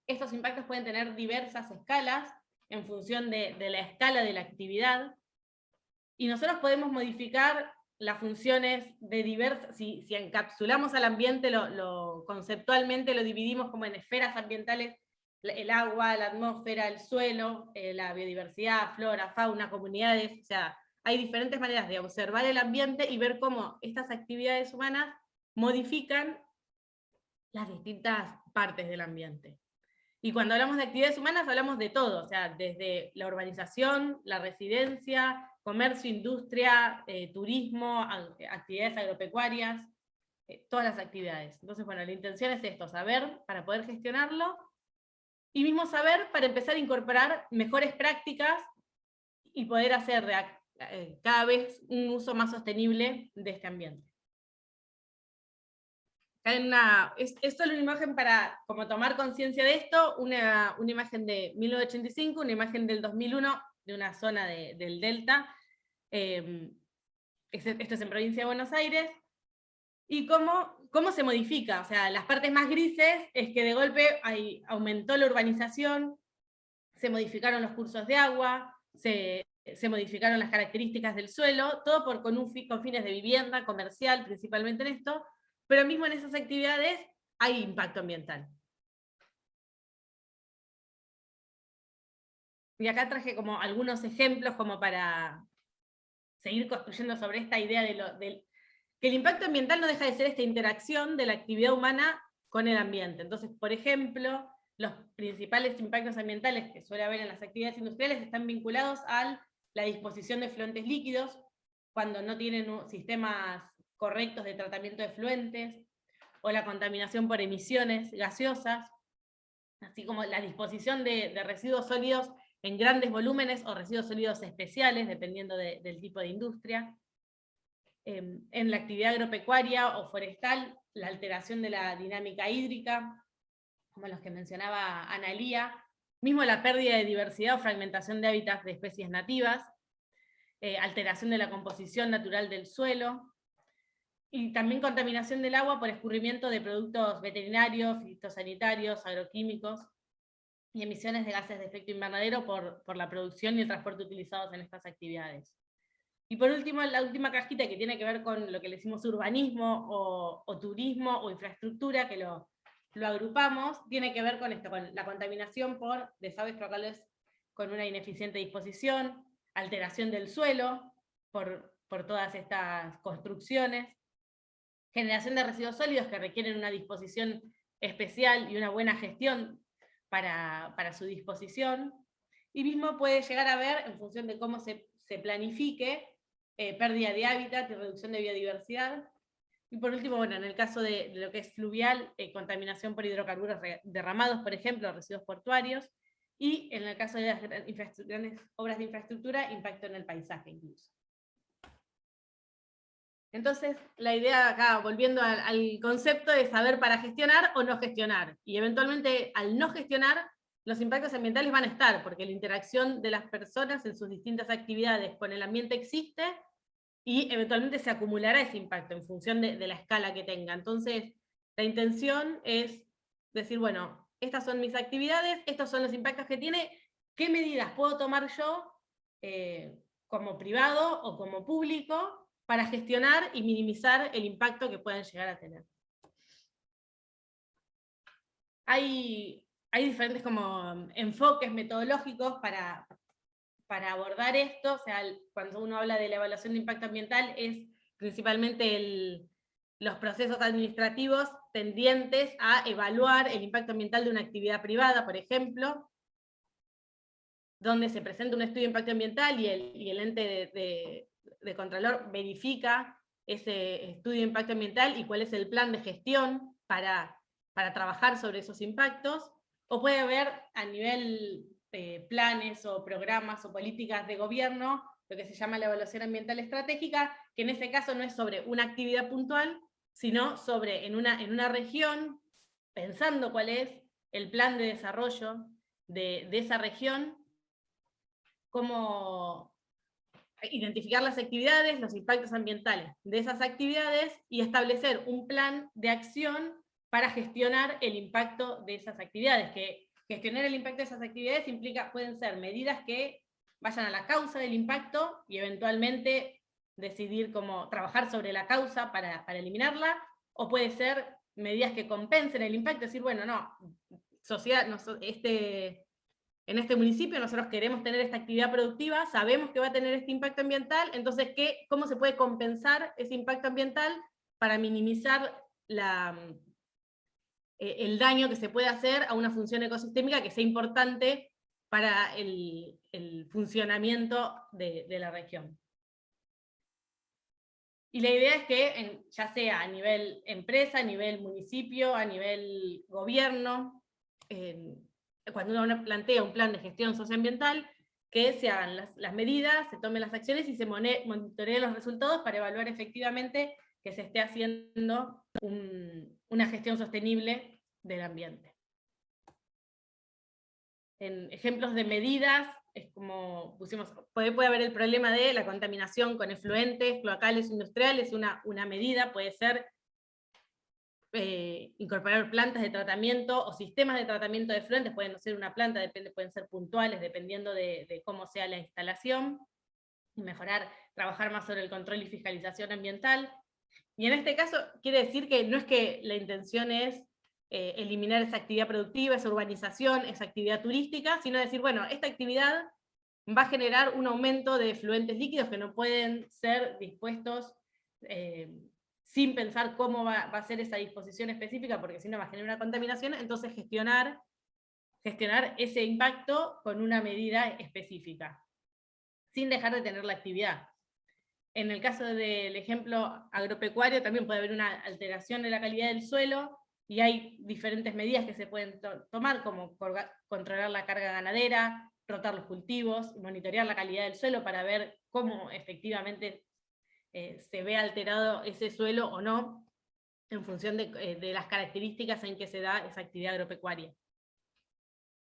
Estos impactos pueden tener diversas escalas en función de la escala de la actividad, y nosotros podemos modificar las funciones de diversas, si encapsulamos al ambiente, conceptualmente lo dividimos como en esferas ambientales: el agua, la atmósfera, el suelo, la biodiversidad, flora, fauna, comunidades. O sea, hay diferentes maneras de observar el ambiente y ver cómo estas actividades humanas modifican las distintas partes del ambiente. Y cuando hablamos de actividades humanas hablamos de todo, o sea, desde la urbanización, la residencia, comercio, industria, turismo, actividades agropecuarias, todas las actividades. Entonces, bueno, la intención es esto, saber para poder gestionarlo, y mismo saber para empezar a incorporar mejores prácticas y poder hacer cada vez un uso más sostenible de este ambiente. Esto es una imagen para como tomar conciencia de esto, una imagen de 1985, una imagen del 2001, de una zona del Delta, esto es en provincia de Buenos Aires, y cómo se modifica, o sea, las partes más grises es que de golpe aumentó la urbanización, se modificaron los cursos de agua, se modificaron las características del suelo, todo con fines de vivienda, comercial, principalmente en esto, pero mismo en esas actividades hay impacto ambiental. Y acá traje como algunos ejemplos como para seguir construyendo sobre esta idea que el impacto ambiental no deja de ser esta interacción de la actividad humana con el ambiente. Entonces, por ejemplo, los principales impactos ambientales que suele haber en las actividades industriales están vinculados a la disposición de efluentes líquidos, cuando no tienen sistemas correctos de tratamiento de efluentes, o la contaminación por emisiones gaseosas, así como la disposición de residuos sólidos en grandes volúmenes o residuos sólidos especiales, dependiendo del tipo de industria. En la actividad agropecuaria o forestal, la alteración de la dinámica hídrica, como los que mencionaba Analía, mismo la pérdida de diversidad o fragmentación de hábitats de especies nativas, alteración de la composición natural del suelo, y también contaminación del agua por escurrimiento de productos veterinarios, fitosanitarios, agroquímicos, y emisiones de gases de efecto invernadero por la producción y el transporte utilizados en estas actividades. Y por último, la última cajita que tiene que ver con lo que le decimos urbanismo o turismo o infraestructura, que lo agrupamos, tiene que ver con esto, con la contaminación por desagües locales con una ineficiente disposición, alteración del suelo por todas estas construcciones, generación de residuos sólidos que requieren una disposición especial y una buena gestión para su disposición, y mismo puede llegar a haber, en función de cómo se planifique, pérdida de hábitat y reducción de biodiversidad. Y por último, bueno, en el caso de lo que es fluvial, contaminación por hidrocarburos derramados, por ejemplo, residuos portuarios, y en el caso de las grandes obras de infraestructura, impacto en el paisaje incluso. Entonces, la idea acá, volviendo al concepto de saber para gestionar o no gestionar, y eventualmente al no gestionar, los impactos ambientales van a estar, porque la interacción de las personas en sus distintas actividades con el ambiente existe, y eventualmente se acumulará ese impacto en función de la escala que tenga. Entonces, la intención es decir, bueno, estas son mis actividades, estos son los impactos que tiene, ¿qué medidas puedo tomar yo como privado o como público para gestionar y minimizar el impacto que puedan llegar a tener? Hay diferentes como enfoques metodológicos para abordar esto. O sea, cuando uno habla de la evaluación de impacto ambiental es principalmente los procesos administrativos tendientes a evaluar el impacto ambiental de una actividad privada, por ejemplo, donde se presenta un estudio de impacto ambiental y el ente de Contralor verifica ese estudio de impacto ambiental y cuál es el plan de gestión para trabajar sobre esos impactos, o puede haber a nivel planes o programas o políticas de gobierno, lo que se llama la evaluación ambiental estratégica, que en ese caso no es sobre una actividad puntual, sino sobre en una región, pensando cuál es el plan de desarrollo de esa región, cómo identificar las actividades, los impactos ambientales de esas actividades y establecer un plan de acción para gestionar el impacto de esas actividades, que gestionar el impacto de esas actividades pueden ser medidas que vayan a la causa del impacto y eventualmente decidir cómo trabajar sobre la causa para eliminarla, o puede ser medidas que compensen el impacto, decir, bueno, no, en este municipio nosotros queremos tener esta actividad productiva, sabemos que va a tener este impacto ambiental, entonces ¿cómo se puede compensar ese impacto ambiental para minimizar el daño que se puede hacer a una función ecosistémica que sea importante para el funcionamiento de la región. Y la idea es que, ya sea a nivel empresa, a nivel municipio, a nivel gobierno, cuando uno plantea un plan de gestión socioambiental, que se hagan las medidas, se tomen las acciones y se monitoreen los resultados para evaluar efectivamente que se esté haciendo una gestión sostenible del ambiente. En ejemplos de medidas, es como pusimos, puede haber el problema de la contaminación con efluentes cloacales industriales, una medida puede ser incorporar plantas de tratamiento o sistemas de tratamiento de efluentes, pueden no ser una planta, pueden ser puntuales, dependiendo de cómo sea la instalación, y trabajar más sobre el control y fiscalización ambiental. Y en este caso quiere decir que no es que la intención es eliminar esa actividad productiva, esa urbanización, esa actividad turística, sino decir, bueno, esta actividad va a generar un aumento de efluentes líquidos que no pueden ser dispuestos sin pensar cómo va a ser esa disposición específica, porque si no va a generar una contaminación. Entonces gestionar ese impacto con una medida específica, sin dejar de tener la actividad. En el caso del ejemplo agropecuario también puede haber una alteración de la calidad del suelo, y hay diferentes medidas que se pueden tomar, como controlar la carga ganadera, rotar los cultivos, monitorear la calidad del suelo para ver cómo efectivamente se ve alterado ese suelo o no, en función de las características en que se da esa actividad agropecuaria.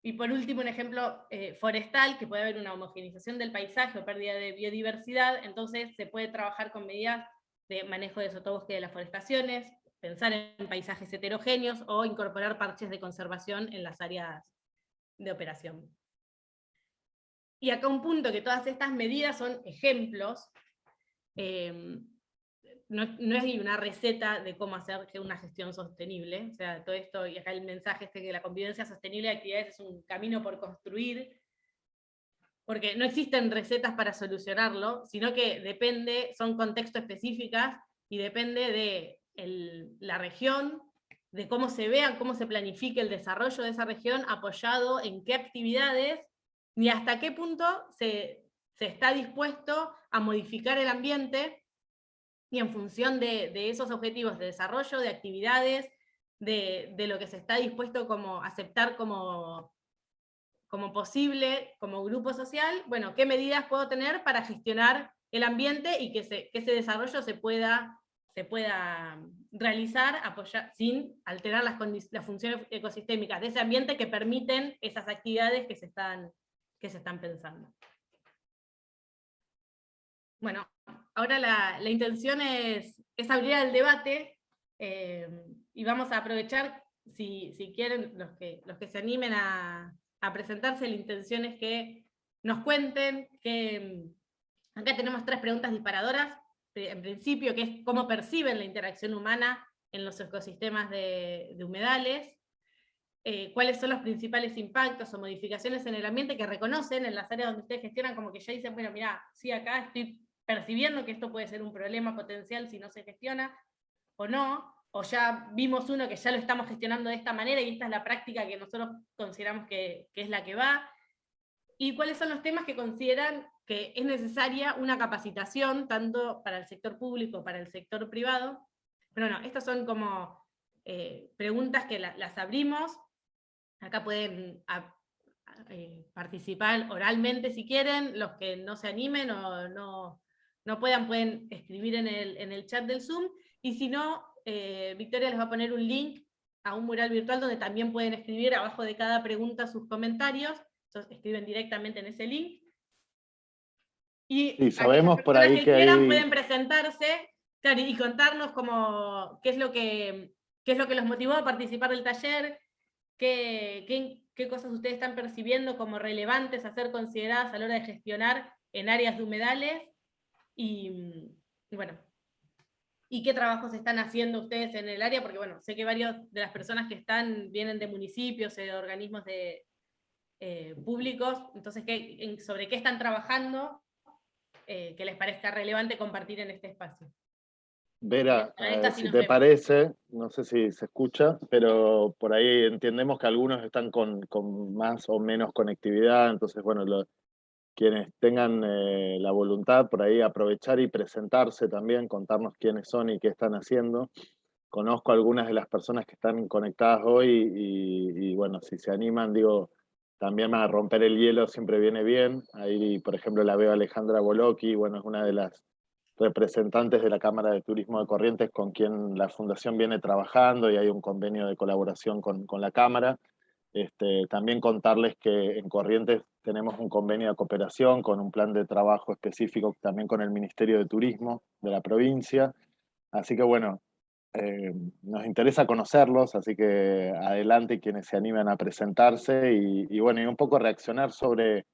Y por último, un ejemplo forestal, que puede haber una homogeneización del paisaje o pérdida de biodiversidad, entonces se puede trabajar con medidas de manejo de sotobosque de las forestaciones, pensar en paisajes heterogéneos o incorporar parches de conservación en las áreas de operación. Y acá un punto, que todas estas medidas son ejemplos, no hay una receta de cómo hacer una gestión sostenible, o sea, todo esto, y acá el mensaje que la convivencia sostenible de actividades es un camino por construir, porque no existen recetas para solucionarlo, sino que son contextos específicos, y depende de la región, de cómo se vea, cómo se planifique el desarrollo de esa región, apoyado en qué actividades, ni hasta qué punto se está dispuesto a modificar el ambiente, y en función de esos objetivos de desarrollo, de actividades, de lo que se está dispuesto a aceptar como posible, como grupo social, bueno, qué medidas puedo tener para gestionar el ambiente y que ese desarrollo se pueda realizar, apoyar, sin alterar las funciones ecosistémicas de ese ambiente que permiten esas actividades que se están pensando. Bueno, ahora la intención es abrir el debate, y vamos a aprovechar, si quieren, los que se animen a presentarse, la intención es que nos cuenten que acá tenemos 3 preguntas disparadoras, en principio, que es cómo perciben la interacción humana en los ecosistemas de humedales, cuáles son los principales impactos o modificaciones en el ambiente que reconocen en las áreas donde ustedes gestionan, como que ya dicen, bueno, mira, sí, acá estoy percibiendo que esto puede ser un problema potencial si no se gestiona, o no, o ya vimos uno que ya lo estamos gestionando de esta manera y esta es la práctica que nosotros consideramos que es la que va, y cuáles son los temas que consideran que es necesaria una capacitación, tanto para el sector público como para el sector privado. Pero no, estas son como preguntas que las abrimos. Acá pueden participar oralmente si quieren, los que no se animen o no pueden escribir en el chat del Zoom, y si no, Victoria les va a poner un link a un mural virtual donde también pueden escribir abajo de cada pregunta sus comentarios. Entonces escriben directamente en ese link. Y sabemos por ahí que quieran pueden presentarse, claro, y contarnos qué es lo que los motivó a participar del taller, qué cosas ustedes están percibiendo como relevantes a ser consideradas a la hora de gestionar en áreas de humedales, y bueno, y qué trabajos están haciendo ustedes en el área, porque bueno, sé que varias de las personas que vienen de municipios, de organismos públicos, entonces sobre qué están trabajando, que les parezca relevante compartir en este espacio. Vera, Esta sí si nos te vemos. parece, no sé si se escucha, pero por ahí entendemos que algunos están con más o menos conectividad, entonces, bueno, quienes tengan la voluntad por ahí aprovechar y presentarse también, contarnos quiénes son y qué están haciendo. Conozco algunas de las personas que están conectadas hoy y bueno, si se animan, digo, también a romper el hielo siempre viene bien. Ahí, por ejemplo, la veo a Alejandra Bolocchi, bueno, es una de las representantes de la Cámara de Turismo de Corrientes con quien la Fundación viene trabajando y hay un convenio de colaboración con la Cámara. También contarles que en Corrientes tenemos un convenio de cooperación con un plan de trabajo específico también con el Ministerio de Turismo de la provincia. Así que bueno, nos interesa conocerlos, así que adelante quienes se animan a presentarse y bueno, y un poco reaccionar sobre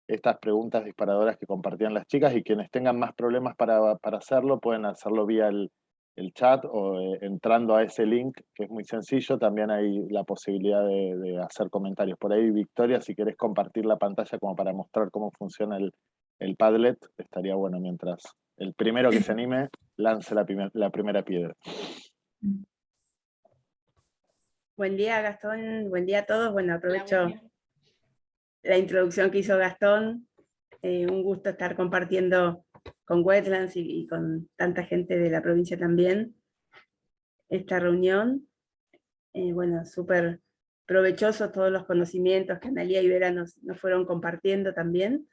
estas preguntas disparadoras que compartían las chicas y quienes tengan más problemas para hacerlo pueden hacerlo vía el chat o entrando a ese link que es muy sencillo, también hay la posibilidad de hacer comentarios. Por ahí, Victoria, si querés compartir la pantalla como para mostrar cómo funciona el Padlet, estaría bueno mientras el primero que se anime lance la primera piedra. Buen día, Gastón. Buen día a todos. Bueno, aprovecho Hola, buen día. la introducción que hizo Gastón. Un gusto estar compartiendo con Wetlands y con tanta gente de la provincia también esta reunión. Bueno, súper provechosos todos los conocimientos que Analía y Vera nos fueron compartiendo también.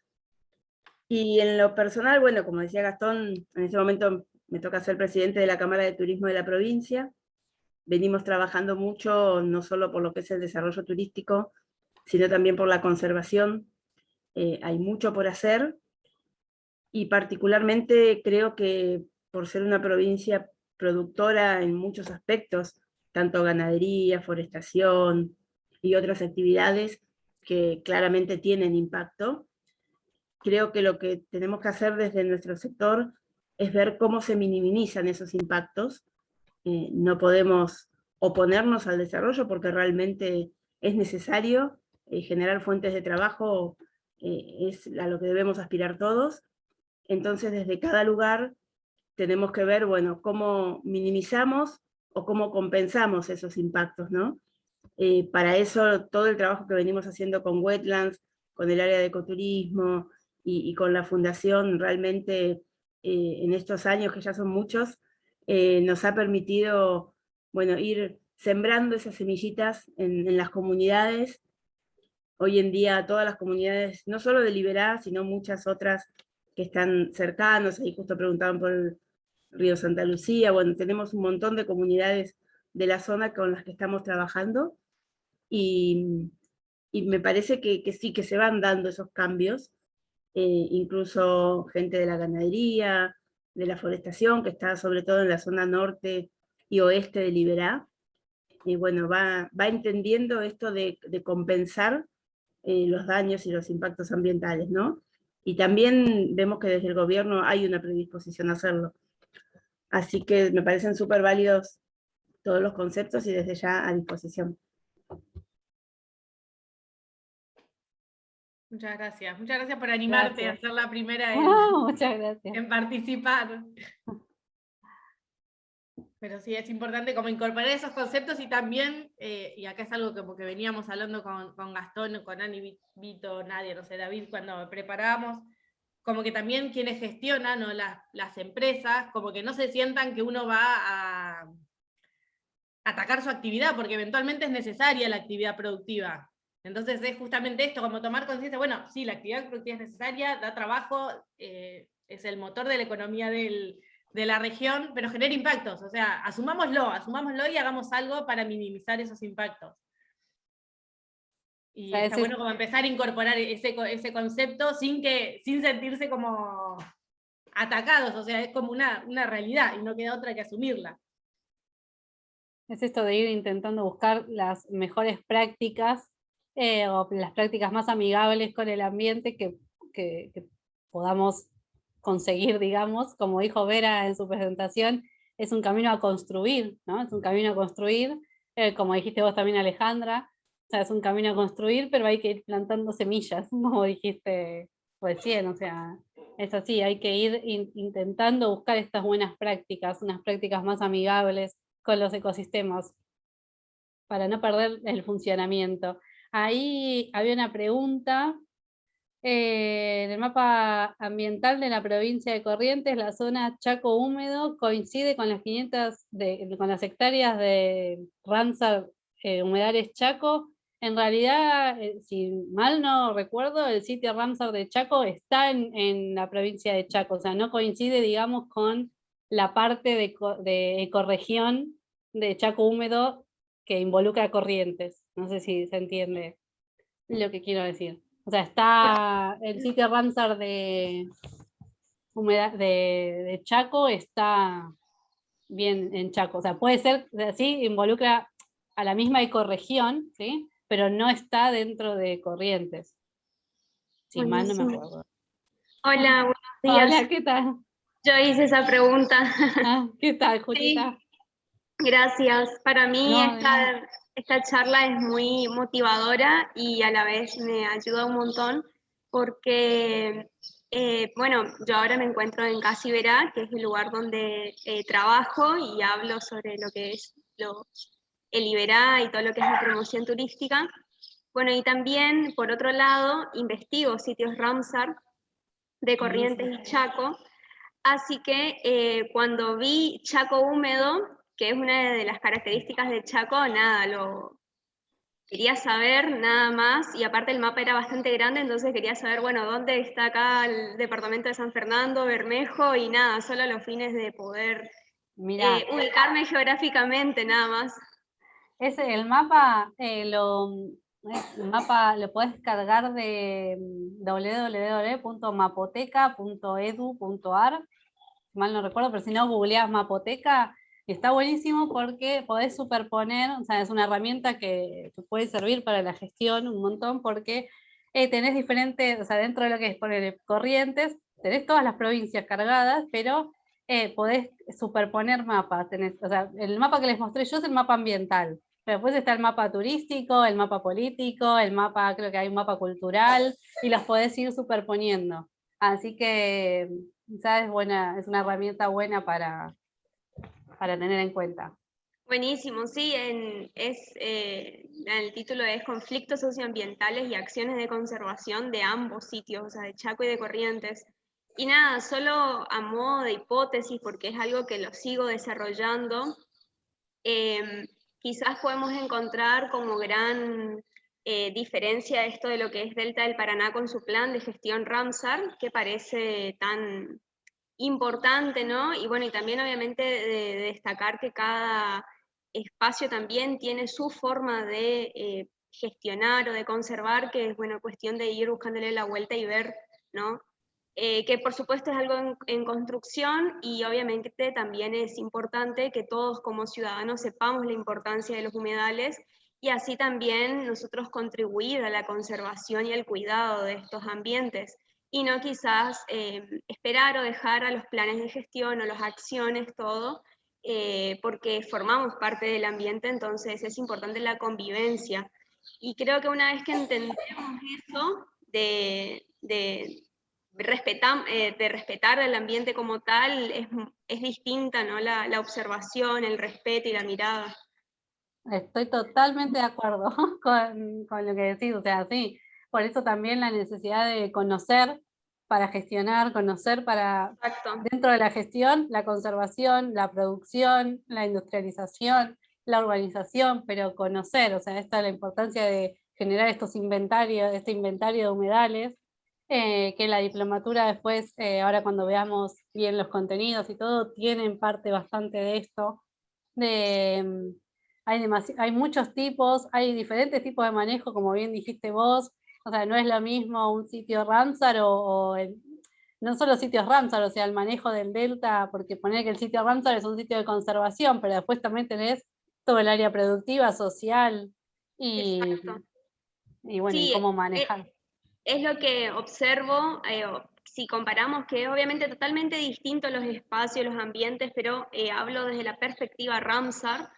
Y en lo personal, bueno, como decía Gastón, en este momento me toca ser presidente de la Cámara de Turismo de la provincia. Venimos trabajando mucho, no solo por lo que es el desarrollo turístico, sino también por la conservación. Hay mucho por hacer, y particularmente creo que por ser una provincia productora en muchos aspectos, tanto ganadería, forestación y otras actividades que claramente tienen impacto, creo que lo que tenemos que hacer desde nuestro sector es ver cómo se minimizan esos impactos. No podemos oponernos al desarrollo porque realmente es necesario. Generar fuentes de trabajo es a lo que debemos aspirar todos. Entonces, desde cada lugar tenemos que ver, bueno, cómo minimizamos o cómo compensamos esos impactos, ¿no? Para eso, todo el trabajo que venimos haciendo con Wetlands, con el área de ecoturismo y con la fundación, realmente en estos años, que ya son muchos, nos ha permitido, bueno, ir sembrando esas semillitas en las comunidades. Hoy en día todas las comunidades, no solo de Liberá, sino muchas otras que están cercanos, ahí justo preguntaban por el río Santa Lucía, bueno, tenemos un montón de comunidades de la zona con las que estamos trabajando, y, y me parece que sí, que se van dando esos cambios, incluso gente de la ganadería, de la forestación, que está sobre todo en la zona norte y oeste de Liberá, y bueno, va entendiendo esto de compensar los daños y los impactos ambientales, ¿no? Y también vemos que desde el gobierno hay una predisposición a hacerlo. Así que me parecen súper válidos todos los conceptos y desde ya a disposición. Muchas gracias. Muchas gracias por animarte a ser la primera Muchas gracias. en participar. Pero sí, es importante como incorporar esos conceptos y también, y acá es algo que veníamos hablando con Gastón, con Ani, Vito, Nadia, no sé, David, cuando preparábamos, como que también quienes gestionan, ¿no?, las empresas, como que no se sientan que uno va a atacar su actividad, porque eventualmente es necesaria la actividad productiva. Entonces es justamente esto, como tomar conciencia, bueno, sí, la actividad productiva es necesaria, da trabajo, es el motor de la economía de la región, pero genera impactos, o sea, asumámoslo y hagamos algo para minimizar esos impactos. Y está bueno como empezar a incorporar ese concepto sin sentirse como atacados, o sea, es como una realidad y no queda otra que asumirla. Es esto de ir intentando buscar las mejores prácticas o las prácticas más amigables con el ambiente que podamos conseguir, digamos, como dijo Vera en su presentación, es un camino a construir, ¿no? Es un camino a construir, como dijiste vos también, Alejandra, o sea, es un camino a construir, pero hay que ir plantando semillas, como dijiste recién, o sea, es así, hay que ir intentando buscar estas buenas prácticas, unas prácticas más amigables con los ecosistemas, para no perder el funcionamiento. Ahí había una pregunta. En el mapa ambiental de la provincia de Corrientes, la zona Chaco húmedo coincide con las 500 con las hectáreas de Ramsar humedales Chaco. En realidad, si mal no recuerdo, el sitio Ramsar de Chaco está en la provincia de Chaco, o sea, no coincide, digamos, con la parte de ecorregión de Chaco húmedo que involucra Corrientes. No sé si se entiende lo que quiero decir. O sea, está el sitio Ramsar de Chaco, está bien en Chaco. O sea, puede ser, sí, involucra a la misma ecorregión, ¿sí? Pero no está dentro de Corrientes. Si mal no me acuerdo. Hola, buenos días. Hola, ¿qué tal? Yo hice esa pregunta. ¿Qué tal, Julita? Sí, gracias. Para mí No, esta charla es muy motivadora y a la vez me ayuda un montón porque, bueno, yo ahora me encuentro en Casa Iberá, que es el lugar donde trabajo y hablo sobre lo que es el Iberá y todo lo que es la promoción turística. Bueno, y también, por otro lado, investigo sitios Ramsar de Corrientes y Chaco. Así que cuando vi Chaco húmedo, que es una de las características de Chaco, nada, lo quería saber nada más, y aparte el mapa era bastante grande, entonces quería saber, bueno, dónde está acá el departamento de San Fernando, Bermejo, y nada, solo a los fines de poder ubicarme geográficamente, nada más. El mapa lo podés cargar de www.mapoteca.edu.ar, mal no recuerdo, pero si no googleás Mapoteca, y está buenísimo porque podés superponer, o sea, es una herramienta que puede servir para la gestión un montón, porque tenés diferentes, o sea, dentro de lo que es poner Corrientes, tenés todas las provincias cargadas, pero podés superponer mapas. O sea, el mapa que les mostré yo es el mapa ambiental, pero después está el mapa turístico, el mapa político, el mapa, creo que hay un mapa cultural, y los podés ir superponiendo. Así que quizás es una herramienta buena para tener en cuenta. Buenísimo, sí, el título es Conflictos socioambientales y acciones de conservación de ambos sitios, o sea, de Chaco y de Corrientes. Y nada, solo a modo de hipótesis, porque es algo que lo sigo desarrollando, quizás podemos encontrar como gran diferencia esto de lo que es Delta del Paraná con su plan de gestión Ramsar, que parece tan importante, ¿no? Y bueno, y también obviamente de destacar que cada espacio también tiene su forma de gestionar o de conservar, que es, bueno, cuestión de ir buscándole la vuelta y ver, ¿no? Que por supuesto es algo en construcción, y obviamente también es importante que todos como ciudadanos sepamos la importancia de los humedales, y así también nosotros contribuir a la conservación y al cuidado de estos ambientes, y no quizás esperar o dejar a los planes de gestión o las acciones, todo, porque formamos parte del ambiente, entonces es importante la convivencia. Y creo que una vez que entendemos eso, de respetar el ambiente como tal, es distinta, ¿no? La observación, el respeto y la mirada. Estoy totalmente de acuerdo con lo que decís, o sea, sí, por eso también la necesidad de conocer para gestionar, conocer para, Exacto. dentro de la gestión, la conservación, la producción, la industrialización, la urbanización, pero conocer, o sea, esta es la importancia de generar estos inventarios, este inventario de humedales, que la diplomatura después, ahora cuando veamos bien los contenidos y todo, tienen parte bastante de esto, de... Hay muchos tipos, hay diferentes tipos de manejo, como bien dijiste vos, o sea, no es lo mismo un sitio Ramsar no solo sitios Ramsar, o sea, el manejo del delta, porque poner que el sitio Ramsar es un sitio de conservación, pero después también tenés todo el área productiva, social, y bueno, Sí, y cómo manejar. es lo que observo, si comparamos, que es obviamente totalmente distinto los espacios, los ambientes, pero hablo desde la perspectiva Ramsar,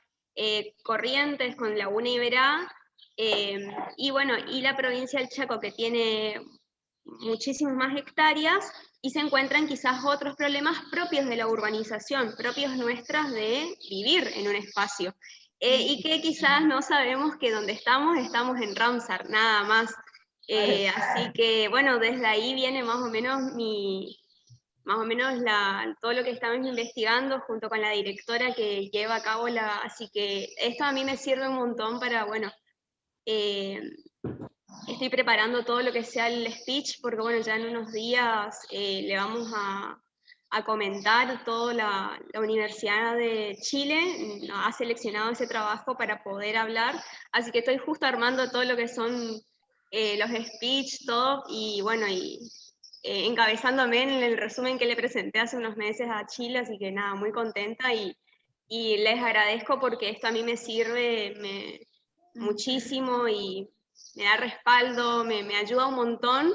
Corrientes con Laguna Iberá, y bueno, y la provincia del Chaco, que tiene muchísimas más hectáreas, y se encuentran quizás otros problemas propios de la urbanización, propios nuestros de vivir en un espacio, y que quizás no sabemos que donde estamos en Ramsar, nada más. Así que, bueno, desde ahí viene más o menos todo lo que estamos investigando junto con la directora que lleva a cabo así que esto a mí me sirve un montón para, bueno, estoy preparando todo lo que sea el speech, porque bueno, ya en unos días le vamos a comentar toda la Universidad de Chile, ha seleccionado ese trabajo para poder hablar, así que estoy justo armando todo lo que son los speech, todo, y bueno, encabezándome en el resumen que le presenté hace unos meses a Chile, así que nada, muy contenta y les agradezco porque esto a mí me sirve muchísimo y me da respaldo, me ayuda un montón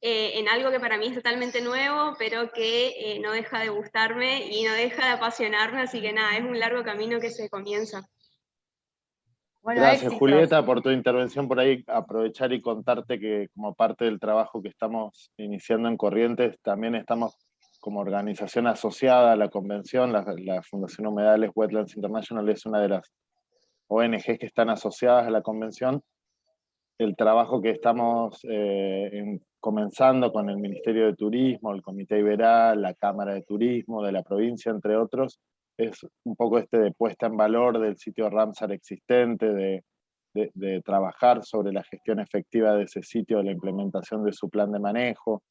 en algo que para mí es totalmente nuevo, pero que no deja de gustarme y no deja de apasionarme, así que nada, es un largo camino que se comienza. Bueno, Gracias, éxitos. Julieta, por tu intervención por ahí. Aprovechar y contarte que como parte del trabajo que estamos iniciando en Corrientes, también estamos como organización asociada a la convención. La Fundación Humedales Wetlands International es una de las ONGs que están asociadas a la convención. El trabajo que estamos comenzando con el Ministerio de Turismo, el Comité Iberal, la Cámara de Turismo de la provincia, entre otros, es un poco de puesta en valor del sitio Ramsar existente, de trabajar sobre la gestión efectiva de ese sitio, de la implementación de su plan de manejo.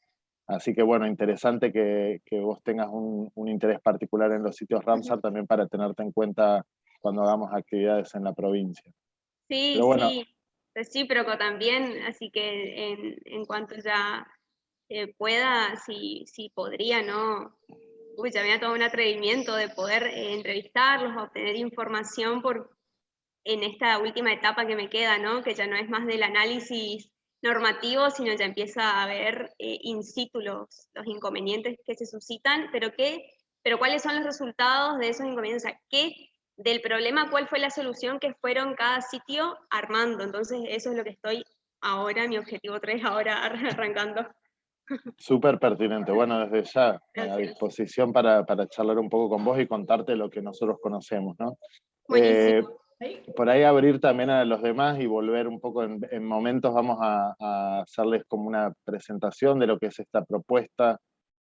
Así que bueno, interesante que vos tengas un interés particular en los sitios Ramsar también para tenerte en cuenta cuando hagamos actividades en la provincia. Sí, pero bueno, sí, recíproco también, así que en cuanto ya pueda, si podría, ¿no? Uy, ya me ha tomado un atrevimiento de poder entrevistarlos, obtener información en esta última etapa que me queda, ¿no? Que ya no es más del análisis normativo, sino ya empieza a ver in situ los inconvenientes que se suscitan, pero cuáles son los resultados de esos inconvenientes, o sea, del problema, cuál fue la solución que fueron cada sitio armando. Entonces eso es lo que estoy ahora, mi objetivo 3 ahora arrancando. súper pertinente. Bueno, desde ya a Gracias. disposición para charlar un poco con vos y contarte lo que nosotros conocemos, ¿no? Buenísimo. Por ahí abrir también a los demás y volver un poco en momentos, vamos a hacerles como una presentación de lo que es esta propuesta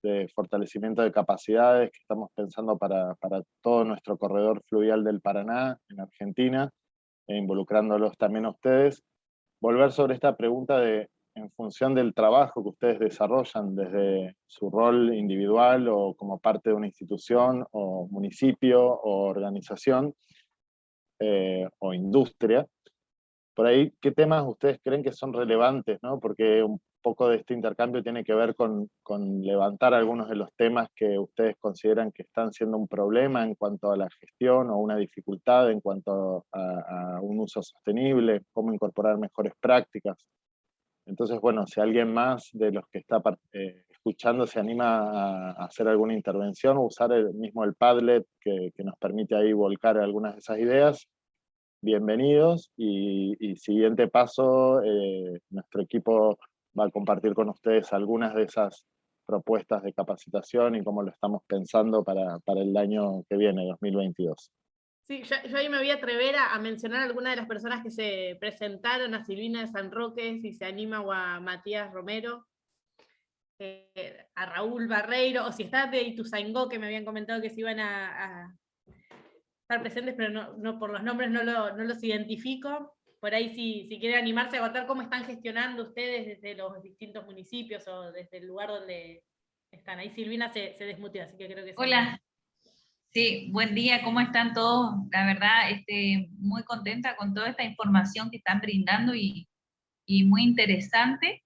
de fortalecimiento de capacidades que estamos pensando para todo nuestro corredor fluvial del Paraná en Argentina, involucrándolos también a ustedes. Volver sobre esta pregunta en función del trabajo que ustedes desarrollan desde su rol individual o como parte de una institución o municipio o organización o industria. Por ahí, ¿qué temas ustedes creen que son relevantes, ¿no? Porque un poco de este intercambio tiene que ver con levantar algunos de los temas que ustedes consideran que están siendo un problema en cuanto a la gestión o una dificultad en cuanto a un uso sostenible, cómo incorporar mejores prácticas. Entonces, bueno, si alguien más de los que está escuchando se anima a hacer alguna intervención o usar el Padlet que nos permite ahí volcar algunas de esas ideas, bienvenidos. Y siguiente paso, nuestro equipo va a compartir con ustedes algunas de esas propuestas de capacitación y cómo lo estamos pensando para el año que viene, 2022. Sí, yo ahí me voy a atrever a mencionar a algunas de las personas que se presentaron, a Silvina de San Roque, si se anima, o a Matías Romero, a Raúl Barreiro, o si está de Ituzaingó, que me habían comentado que se iban a estar presentes, pero no por los nombres no los identifico. Por ahí si quieren animarse a contar cómo están gestionando ustedes desde los distintos municipios o desde el lugar donde están. Ahí Silvina se desmuteó, así que creo que... Hola. Sí, buen día, ¿cómo están todos? La verdad, muy contenta con toda esta información que están brindando y muy interesante.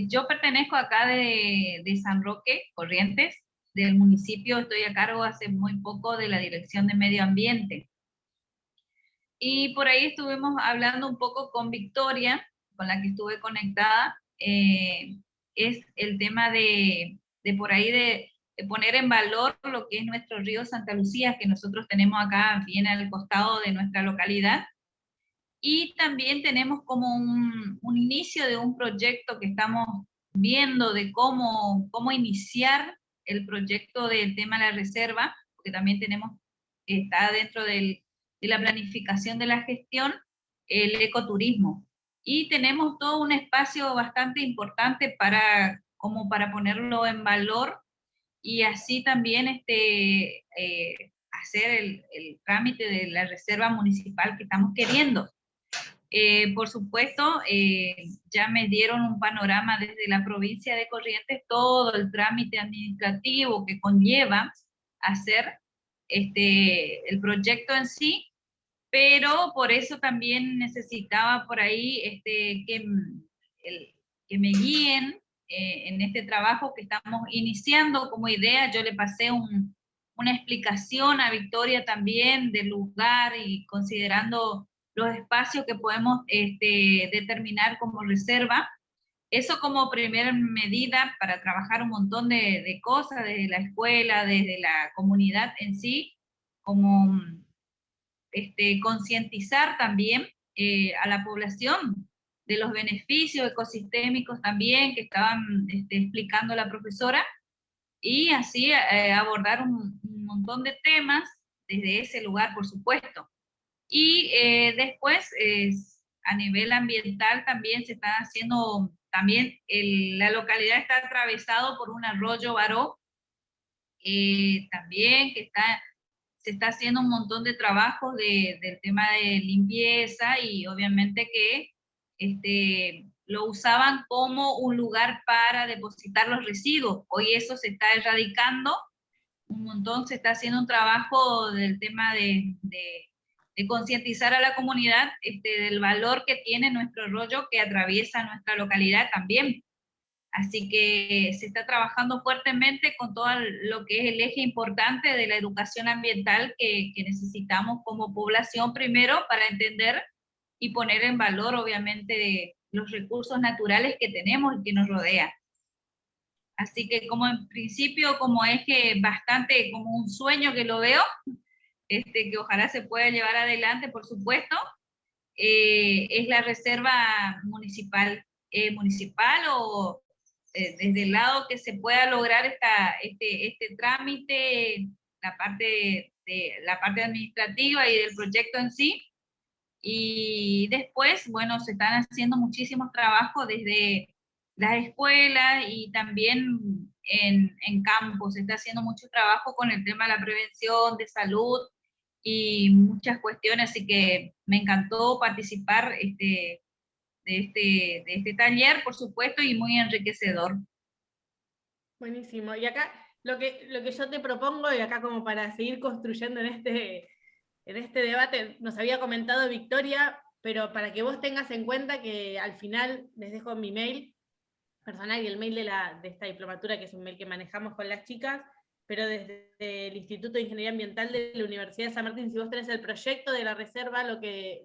Yo pertenezco acá de San Roque, Corrientes, del municipio, estoy a cargo hace muy poco de la Dirección de Medio Ambiente. Y por ahí estuvimos hablando un poco con Victoria, con la que estuve conectada, es el tema de por ahí de poner en valor lo que es nuestro río Santa Lucía, que nosotros tenemos acá bien al costado de nuestra localidad. Y también tenemos como un inicio de un proyecto que estamos viendo de cómo iniciar el proyecto del tema de la reserva, porque también está dentro de la planificación de la gestión, el ecoturismo. Y tenemos todo un espacio bastante importante como para ponerlo en valor y así también hacer el trámite de la reserva municipal que estamos queriendo. Por supuesto, ya me dieron un panorama desde la provincia de Corrientes, todo el trámite administrativo que conlleva hacer el proyecto en sí, pero por eso también necesitaba por ahí que me guíen en este trabajo que estamos iniciando como idea. Yo le pasé una explicación a Victoria también del lugar y considerando los espacios que podemos determinar como reserva. Eso como primera medida para trabajar un montón de cosas, desde la escuela, desde la comunidad en sí, como concientizar también a la población de los beneficios ecosistémicos también que estaban explicando la profesora, y así abordar un montón de temas desde ese lugar, por supuesto. Y después, a nivel ambiental también se está haciendo, también la localidad está atravesado por un arroyo Baró, también que se está haciendo un montón de trabajos del tema de limpieza, y obviamente que lo usaban como un lugar para depositar los residuos. Hoy eso se está erradicando un montón, se está haciendo un trabajo del tema de concientizar a la comunidad del valor que tiene nuestro arroyo que atraviesa nuestra localidad también. Así que se está trabajando fuertemente con todo lo que es el eje importante de la educación ambiental que necesitamos como población primero para entender y poner en valor obviamente los recursos naturales que tenemos y que nos rodean. Así que como en principio como eje bastante como un sueño que lo veo, que ojalá se pueda llevar adelante, por supuesto, es la reserva municipal, o desde el lado que se pueda lograr este trámite, la parte administrativa y del proyecto en sí. Y después, bueno, se están haciendo muchísimos trabajos desde las escuelas y también en campo. Se está haciendo mucho trabajo con el tema de la prevención, de salud y muchas cuestiones, así que me encantó participar de este taller, por supuesto, y muy enriquecedor. Buenísimo. Y acá lo que yo te propongo, y acá como para seguir construyendo en este debate, nos había comentado Victoria, pero para que vos tengas en cuenta que al final les dejo mi mail personal y el mail de esta diplomatura, que es un mail que manejamos con las chicas, pero desde el Instituto de Ingeniería Ambiental de la Universidad de San Martín, si vos tenés el proyecto de la reserva, lo que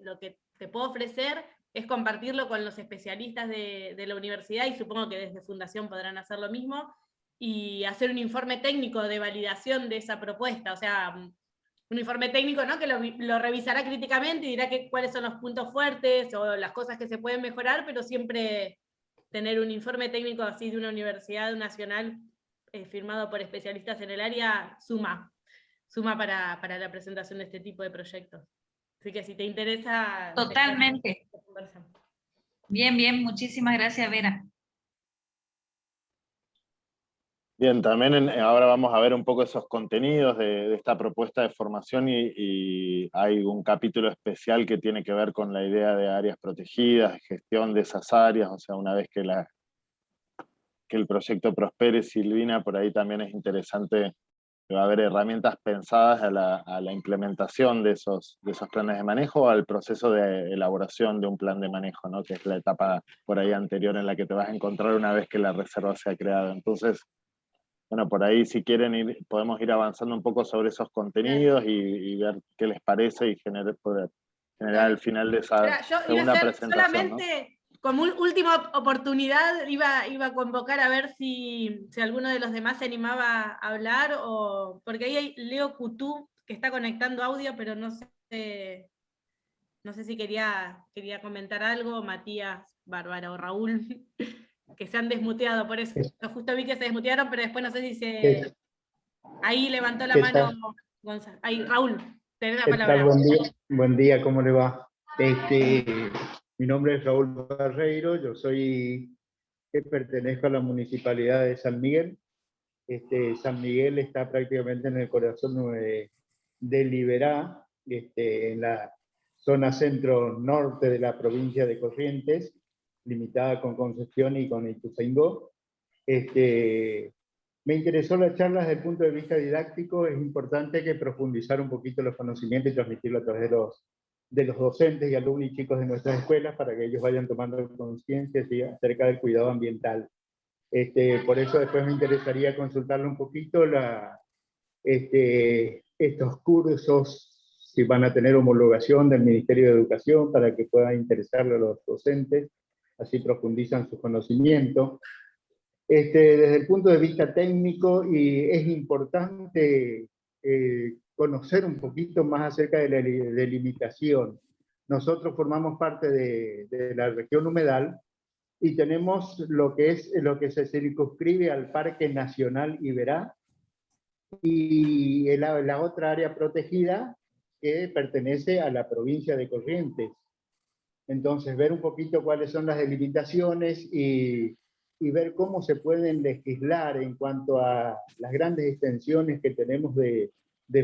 te puedo ofrecer es compartirlo con los especialistas de la universidad, y supongo que desde Fundación podrán hacer lo mismo, y hacer un informe técnico de validación de esa propuesta, o sea, un informe técnico, ¿no? Que lo revisará críticamente y dirá cuáles son los puntos fuertes o las cosas que se pueden mejorar, pero siempre tener un informe técnico así de una universidad nacional firmado por especialistas en el área suma para la presentación de este tipo de proyectos. Así que si te interesa... Totalmente. Bien, bien, muchísimas gracias, Vera. Bien, también ahora vamos a ver un poco esos contenidos de esta propuesta de formación, y hay un capítulo especial que tiene que ver con la idea de áreas protegidas, gestión de esas áreas, o sea, una vez que el proyecto prospere, Silvina, por ahí también es interesante que va a haber herramientas pensadas a la implementación de esos planes de manejo, al proceso de elaboración de un plan de manejo, ¿no? Que es la etapa por ahí anterior en la que te vas a encontrar una vez que la reserva sea creada. Entonces, bueno, por ahí si quieren podemos ir avanzando un poco sobre esos contenidos y ver qué les parece y poder generar al final de esa segunda presentación. Solamente, ¿no? Como última oportunidad, iba a convocar a ver si alguno de los demás se animaba a hablar, porque ahí hay Leo Cutú, que está conectando audio, pero no sé si quería comentar algo, Matías, Bárbara o Raúl. que se han desmuteado, por eso. Yo justo vi que se desmutearon, pero después no sé si se... Ahí levantó la mano Gonzalo. Ahí, Raúl, tenés la palabra. Buen día, ¿cómo le va? Mi nombre es Raúl Barreiro, pertenezco a la Municipalidad de San Miguel. San Miguel está prácticamente en el corazón de Liberá, en la zona centro-norte de la provincia de Corrientes, limitada con Concepción y con Ituzaingó. Me interesó la charla desde el punto de vista didáctico. Es importante que profundizar un poquito los conocimientos y transmitirlo a través de los docentes y alumnos y chicos de nuestras escuelas para que ellos vayan tomando conciencia acerca del cuidado ambiental. Por eso después me interesaría consultarle un poquito estos cursos, si van a tener homologación del Ministerio de Educación para que puedan interesarle a los docentes, así profundizan su conocimiento. Desde el punto de vista técnico, y es importante conocer un poquito más acerca de la delimitación. Nosotros formamos parte de la región humedal y tenemos lo que se circunscribe al Parque Nacional Iberá y la otra área protegida que pertenece a la provincia de Corrientes. Entonces, ver un poquito cuáles son las delimitaciones y ver cómo se pueden legislar en cuanto a las grandes extensiones que tenemos de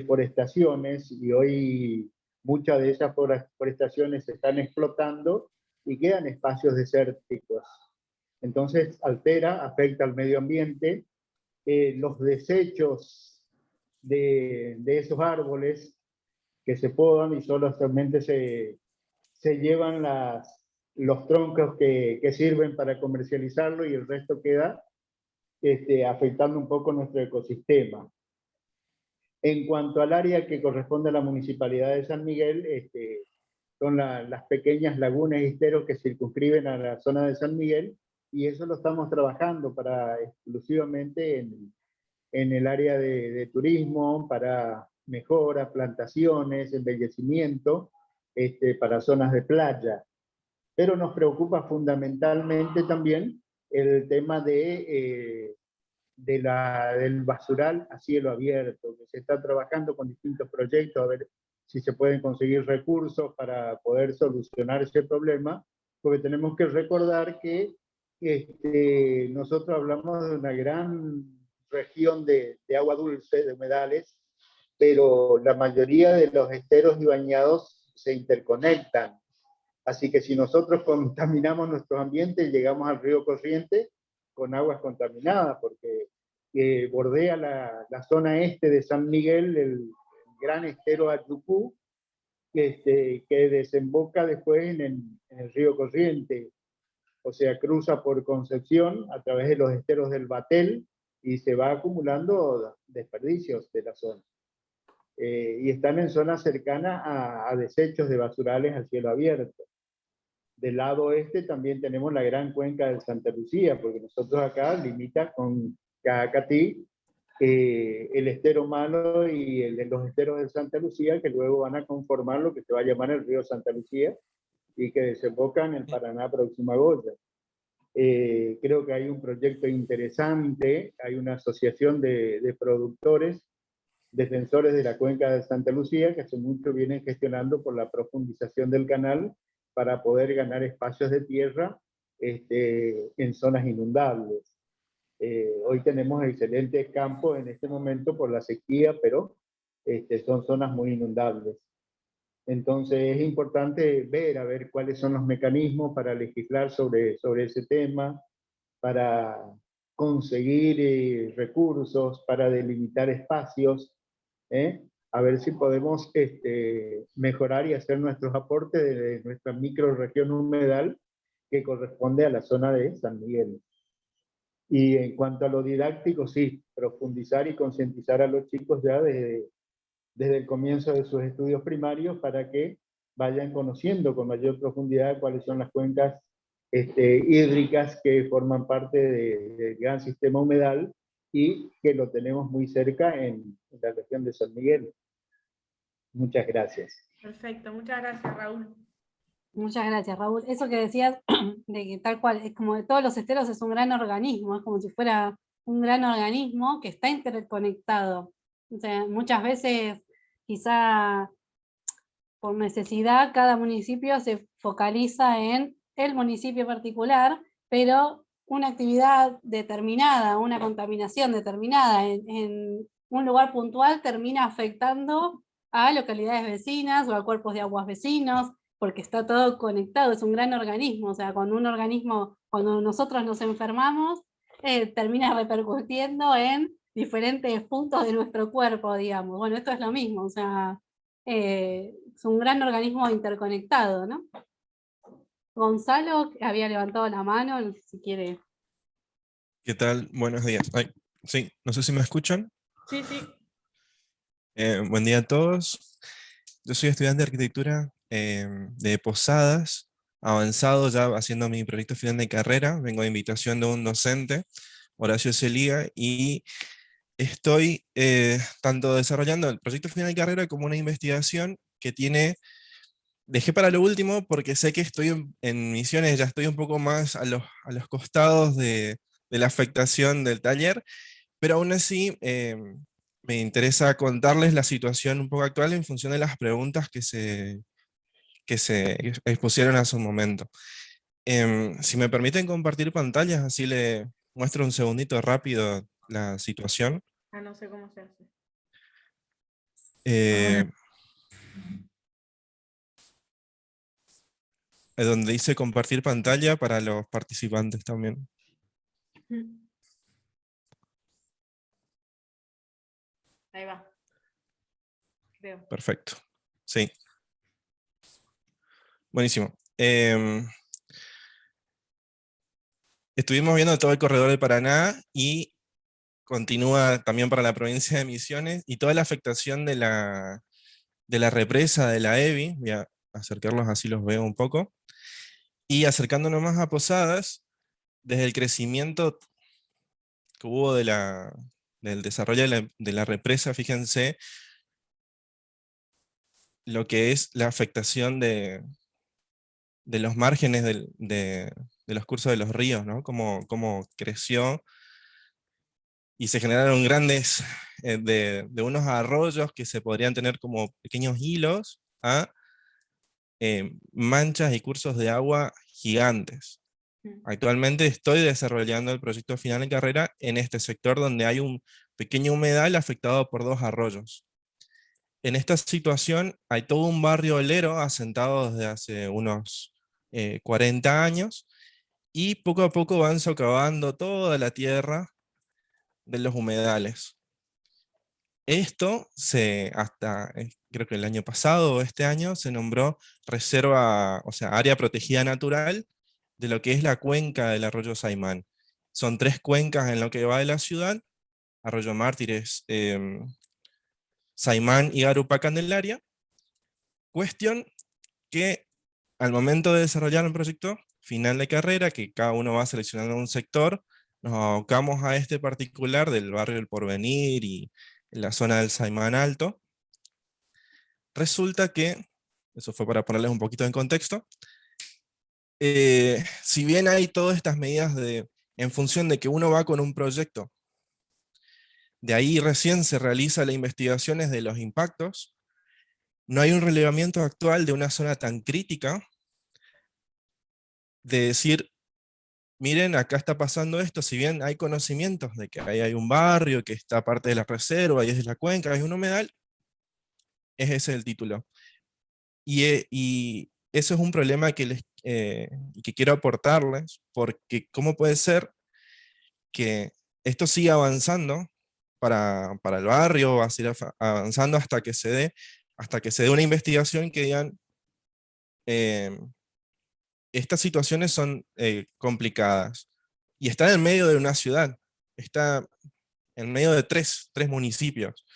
forestaciones, y hoy muchas de esas forestaciones se están explotando y quedan espacios desérticos. Entonces afecta al medio ambiente, los desechos de esos árboles que se podan y solamente se llevan los troncos que sirven para comercializarlo y el resto queda afectando un poco nuestro ecosistema. En cuanto al área que corresponde a la Municipalidad de San Miguel, son las pequeñas lagunas y esteros que circunscriben a la zona de San Miguel, y eso lo estamos trabajando exclusivamente en el área de turismo, para mejora, plantaciones, embellecimiento, para zonas de playa. Pero nos preocupa fundamentalmente también el tema del basural a cielo abierto, que se está trabajando con distintos proyectos a ver si se pueden conseguir recursos para poder solucionar ese problema, porque tenemos que recordar que nosotros hablamos de una gran región de agua dulce, de humedales, pero la mayoría de los esteros y bañados se interconectan. Así que si nosotros contaminamos nuestro ambiente, llegamos al río Corrientes con aguas contaminadas, porque bordea la zona este de San Miguel, el gran estero Ayucú, que desemboca después en el río Corrientes. O sea, cruza por Concepción a través de los esteros del Batel y se va acumulando desperdicios de la zona. Y están en zonas cercanas a desechos de basurales a cielo abierto. Del lado oeste también tenemos la gran cuenca de Santa Lucía, porque nosotros acá limita con Cacatí, el estero Malo y los esteros de Santa Lucía, que luego van a conformar lo que se va a llamar el río Santa Lucía y que desemboca en el Paraná próximo a Goya. Creo que hay un proyecto interesante, hay una asociación de productores, defensores de la cuenca de Santa Lucía, que hace mucho vienen gestionando por la profundización del canal para poder ganar espacios de tierra en zonas inundables. Hoy tenemos excelentes campos en este momento por la sequía, pero son zonas muy inundables. Entonces es importante a ver cuáles son los mecanismos para legislar sobre ese tema, para conseguir recursos, para delimitar espacios, a ver si podemos mejorar y hacer nuestros aportes de nuestra microrregión humedal que corresponde a la zona de San Miguel. Y en cuanto a lo didáctico, sí, profundizar y concientizar a los chicos ya desde el comienzo de sus estudios primarios para que vayan conociendo con mayor profundidad cuáles son las cuencas hídricas que forman parte del gran sistema humedal y que lo tenemos muy cerca en la región de San Miguel. Muchas gracias. Perfecto, muchas gracias, Raúl. Muchas gracias, Raúl. Eso que decías, de que tal cual, es como de todos los esteros es un gran organismo, es como si fuera un gran organismo que está interconectado. O sea, muchas veces, quizá por necesidad, cada municipio se focaliza en el municipio particular, pero una actividad determinada, una contaminación determinada en un lugar puntual termina afectando a localidades vecinas o a cuerpos de aguas vecinos, porque está todo conectado, es un gran organismo. O sea, cuando nosotros nos enfermamos, termina repercutiendo en diferentes puntos de nuestro cuerpo, digamos. Bueno, esto es lo mismo, o sea, es un gran organismo interconectado, ¿no? Gonzalo había levantado la mano, si quiere. ¿Qué tal? Buenos días. Ay, sí, no sé si me escuchan. Sí, sí. Buen día a todos. Yo soy estudiante de arquitectura de Posadas, avanzado ya haciendo mi proyecto final de carrera. Vengo de invitación de un docente, Horacio Celiga, y estoy tanto desarrollando el proyecto final de carrera como una investigación que dejé para lo último porque sé que estoy en Misiones, ya estoy un poco más a los costados de la afectación del taller, pero aún así me interesa contarles la situación un poco actual en función de las preguntas que se expusieron hace un momento. Si me permiten compartir pantallas, así le muestro un segundito rápido la situación. Ah, no sé cómo se hace. Donde dice compartir pantalla para los participantes también. Ahí va. Creo. Perfecto. Sí. Buenísimo. Estuvimos viendo todo el corredor del Paraná y continúa también para la provincia de Misiones y toda la afectación de la represa de la EBI. Voy a acercarlos así los veo un poco. Y acercándonos más a Posadas, desde el crecimiento que hubo del desarrollo de la represa, fíjense lo que es la afectación de los márgenes de los cursos de los ríos, ¿no? Cómo creció y se generaron grandes, de unos arroyos que se podrían tener como pequeños hilos a manchas y cursos de agua gigantes. Actualmente estoy desarrollando el proyecto final de carrera en este sector donde hay un pequeño humedal afectado por 2 arroyos. En esta situación hay todo un barrio olero asentado desde hace unos 40 años y poco a poco van socavando toda la tierra de los humedales. Esto creo que el año pasado o este año se nombró reserva, o sea, área protegida natural de lo que es la cuenca del arroyo Saimán. Son 3 cuencas en lo que va de la ciudad: Arroyo Mártires, Saimán y Garupa Candelaria. Cuestión que al momento de desarrollar un proyecto final de carrera, que cada uno va seleccionando un sector, nos abocamos a este particular del barrio del Porvenir y en la zona del Saimán Alto. Resulta que, eso fue para ponerles un poquito en contexto, si bien hay todas estas medidas en función de que uno va con un proyecto, de ahí recién se realiza las investigaciones de los impactos, no hay un relevamiento actual de una zona tan crítica, de decir, miren, acá está pasando esto, si bien hay conocimientos de que ahí hay un barrio, que está parte de la reserva, y es de la cuenca, hay un humedal, es ese el título. Y eso es un problema que quiero aportarles, porque ¿cómo puede ser que esto siga avanzando para el barrio, va a seguir avanzando hasta que se dé una investigación que digan, estas situaciones son complicadas, y está en medio de una ciudad, está en medio de tres municipios?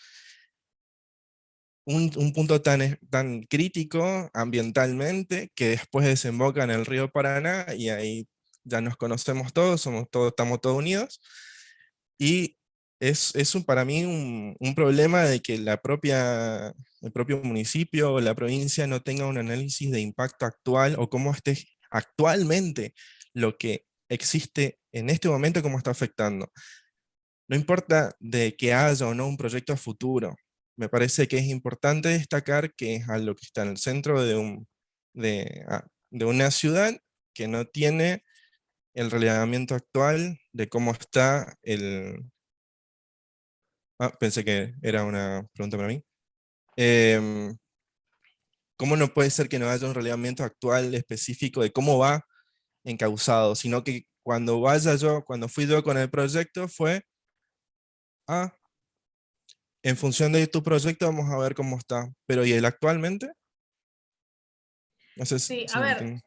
Un punto tan crítico ambientalmente que después desemboca en el río Paraná, y ahí ya nos conocemos todos, estamos todos unidos, y para mí un problema de que el propio municipio o la provincia no tenga un análisis de impacto actual o cómo esté actualmente lo que existe en este momento, cómo está afectando. No importa de que haya o no un proyecto a futuro, me parece que es importante destacar que es algo que está en el centro de una ciudad que no tiene el relevamiento actual de cómo está el... pensé que era una pregunta para mí. ¿Cómo no puede ser que no haya un relevamiento actual específico de cómo va encauzado? Sino que cuando fui yo con el proyecto fue, en función de tu proyecto vamos a ver cómo está. Pero ¿y el actualmente? No sé Sí, si a me ver, entiendes.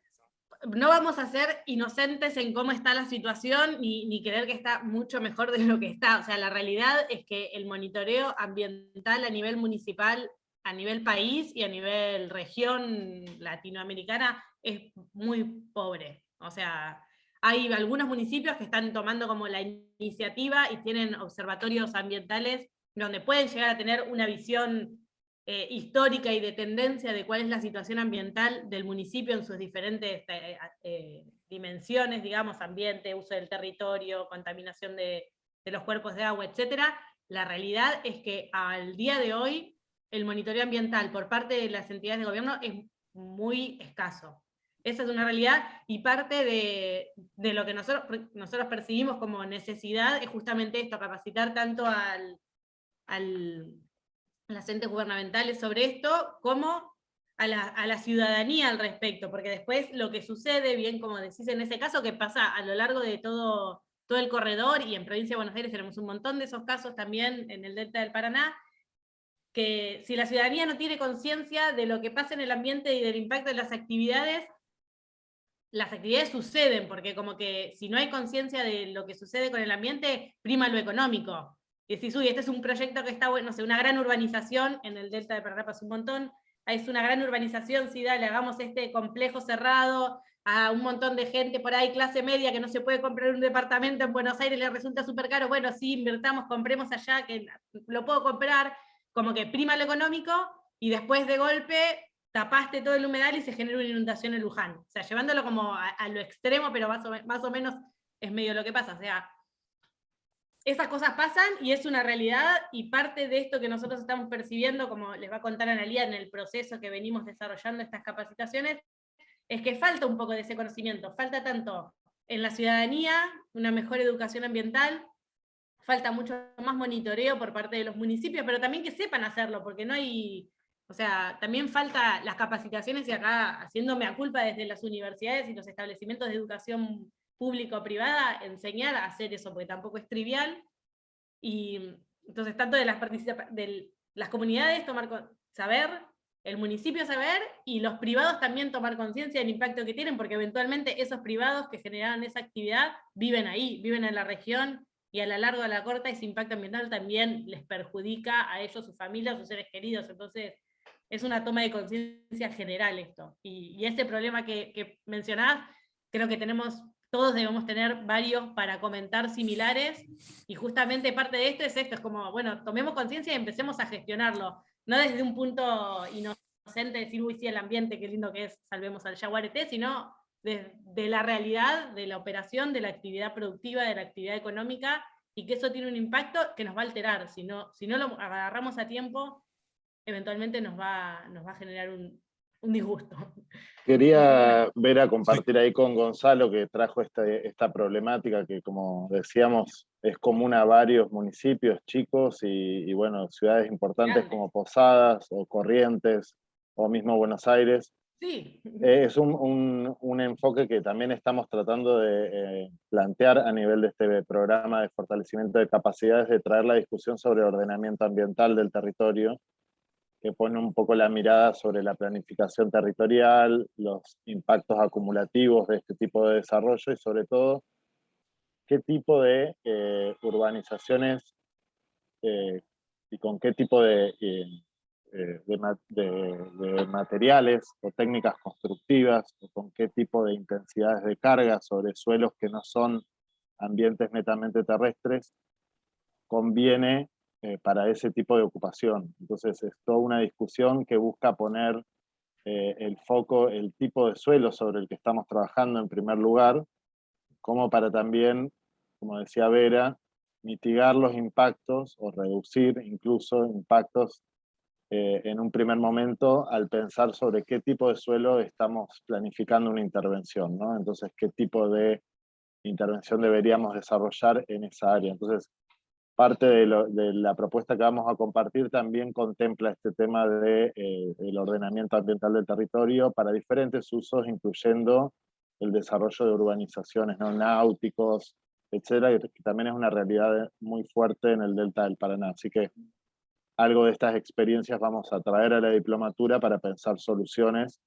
no vamos a ser inocentes en cómo está la situación ni creer que está mucho mejor de lo que está. O sea, la realidad es que el monitoreo ambiental a nivel municipal, a nivel país y a nivel región latinoamericana es muy pobre. O sea, hay algunos municipios que están tomando como la iniciativa y tienen observatorios ambientales donde pueden llegar a tener una visión histórica y de tendencia de cuál es la situación ambiental del municipio en sus diferentes dimensiones, digamos, ambiente, uso del territorio, contaminación de los cuerpos de agua, etc. La realidad es que al día de hoy el monitoreo ambiental por parte de las entidades de gobierno es muy escaso. Esa es una realidad, y parte de lo que nosotros percibimos como necesidad es justamente esto, capacitar tanto a las entes gubernamentales sobre esto, como a la ciudadanía al respecto, porque después lo que sucede, bien como decís en ese caso, que pasa a lo largo de todo el corredor, y en Provincia de Buenos Aires tenemos un montón de esos casos también en el Delta del Paraná, que si la ciudadanía no tiene conciencia de lo que pasa en el ambiente y del impacto de las actividades suceden, porque como que si no hay conciencia de lo que sucede con el ambiente, prima lo económico. Y decís, uy, este es un proyecto que está bueno, no sé, una gran urbanización, en el Delta de Paraná pasa un montón, es una gran urbanización, sí, dale, hagamos este complejo cerrado, a un montón de gente por ahí, clase media, que no se puede comprar un departamento en Buenos Aires, le resulta súper caro, bueno, sí, invertamos, compremos allá, que lo puedo comprar, como que prima lo económico, y después de golpe tapaste todo el humedal y se genera una inundación en Luján. O sea, llevándolo como a lo extremo, pero más o menos es medio lo que pasa. O sea, esas cosas pasan y es una realidad, y parte de esto que nosotros estamos percibiendo, como les va a contar Analía en el proceso que venimos desarrollando estas capacitaciones, es que falta un poco de ese conocimiento, falta tanto en la ciudadanía, una mejor educación ambiental, falta mucho más monitoreo por parte de los municipios, pero también que sepan hacerlo, porque no hay, o sea, también falta las capacitaciones, y acá haciéndome a culpa desde las universidades y los establecimientos de educación público-privada, enseñar a hacer eso, porque tampoco es trivial, y entonces tanto de las comunidades saber, el municipio saber, y los privados también tomar conciencia del impacto que tienen, porque eventualmente esos privados que generaban esa actividad viven ahí, viven en la región, y a la larga o a la corta ese impacto ambiental también les perjudica a ellos, sus familias, sus seres queridos. Entonces es una toma de conciencia general esto. Y ese problema que mencionás, creo que todos debemos tener varios para comentar similares, y justamente parte de esto es como, bueno, tomemos conciencia y empecemos a gestionarlo, no desde un punto inocente de decir, uy, sí, el ambiente, qué lindo que es, salvemos al yaguareté, sino de la realidad, de la operación, de la actividad productiva, de la actividad económica, y que eso tiene un impacto que nos va a alterar. Si no lo agarramos a tiempo, eventualmente nos va a generar un disgusto. Quería ver a Sí. compartir ahí con Gonzalo, que trajo esta problemática que, como decíamos, es común a varios municipios chicos y bueno, ciudades importantes Grandes. como Posadas o Corrientes o mismo Buenos Aires. Sí. Es un enfoque que también estamos tratando de plantear a nivel de este programa de fortalecimiento de capacidades, de traer la discusión sobre ordenamiento ambiental del territorio, que pone un poco la mirada sobre la planificación territorial, los impactos acumulativos de este tipo de desarrollo, y sobre todo qué tipo de urbanizaciones y con qué tipo de materiales o técnicas constructivas, o con qué tipo de intensidades de carga sobre suelos que no son ambientes netamente terrestres, conviene para ese tipo de ocupación. Entonces es toda una discusión que busca poner el foco, el tipo de suelo sobre el que estamos trabajando en primer lugar, como para también, como decía Vera, mitigar los impactos o reducir incluso impactos en un primer momento al pensar sobre qué tipo de suelo estamos planificando una intervención, ¿no? Entonces, qué tipo de intervención deberíamos desarrollar en esa área. Entonces, parte de la propuesta que vamos a compartir también contempla este tema del ordenamiento ambiental del territorio para diferentes usos, incluyendo el desarrollo de urbanizaciones, ¿no? Náuticos, etcétera, que también es una realidad muy fuerte en el delta del Paraná. Así que algo de estas experiencias vamos a traer a la diplomatura para pensar soluciones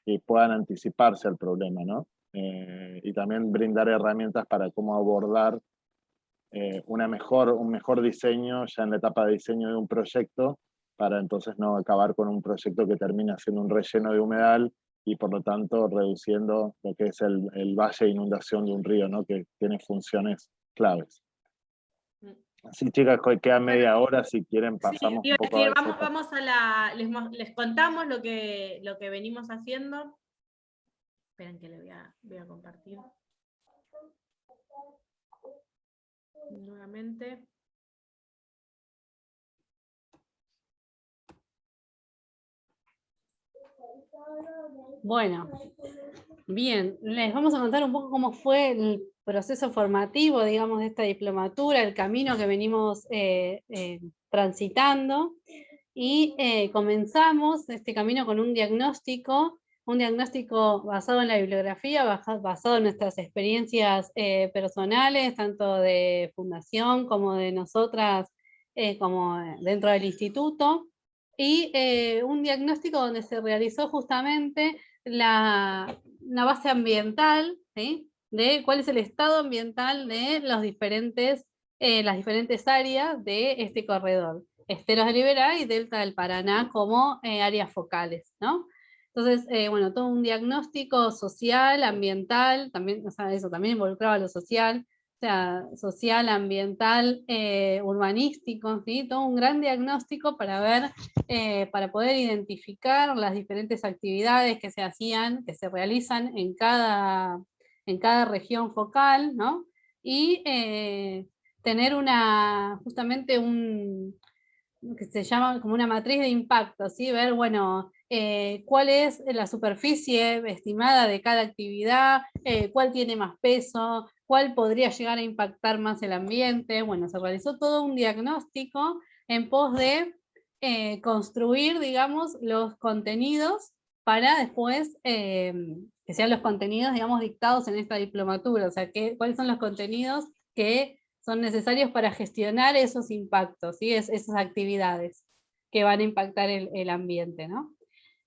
que puedan anticiparse al problema, ¿no? Y también brindar herramientas para cómo abordar un mejor diseño ya en la etapa de diseño de un proyecto, para entonces no acabar con un proyecto que termina siendo un relleno de humedal y por lo tanto reduciendo lo que es el valle de inundación de un río, ¿no? Que tiene funciones claves. Así, chicas, queda media hora, si quieren pasamos sí, un poco a eso. vamos a les contamos lo que venimos haciendo. Esperen que le voy a compartir nuevamente. Bueno, bien, les vamos a contar un poco cómo fue el proceso formativo, digamos, de esta diplomatura, el camino que venimos transitando, y comenzamos este camino con un diagnóstico basado en la bibliografía, basado en nuestras experiencias personales, tanto de fundación como de nosotras, como dentro del instituto, y un diagnóstico donde se realizó justamente una base ambiental, ¿sí? De cuál es el estado ambiental de las diferentes áreas de este corredor, Esteros de Liberá y Delta del Paraná como áreas focales, ¿no? Entonces, bueno, todo un diagnóstico social, ambiental, también, o sea, eso también involucraba lo social, o sea, social, ambiental, urbanístico, ¿sí? Todo un gran diagnóstico para ver, para poder identificar las diferentes actividades que se hacían, que se realizan en cada región focal, ¿no? Y tener justamente que se llama como una matriz de impacto, ¿sí? Ver, bueno, cuál es la superficie estimada de cada actividad, cuál tiene más peso, cuál podría llegar a impactar más el ambiente. Bueno, se realizó todo un diagnóstico en pos de construir, digamos, los contenidos para después que sean los contenidos, digamos, dictados en esta diplomatura. O sea, cuáles son los contenidos que son necesarios para gestionar esos impactos, ¿sí? Esas actividades que van a impactar el ambiente, ¿no?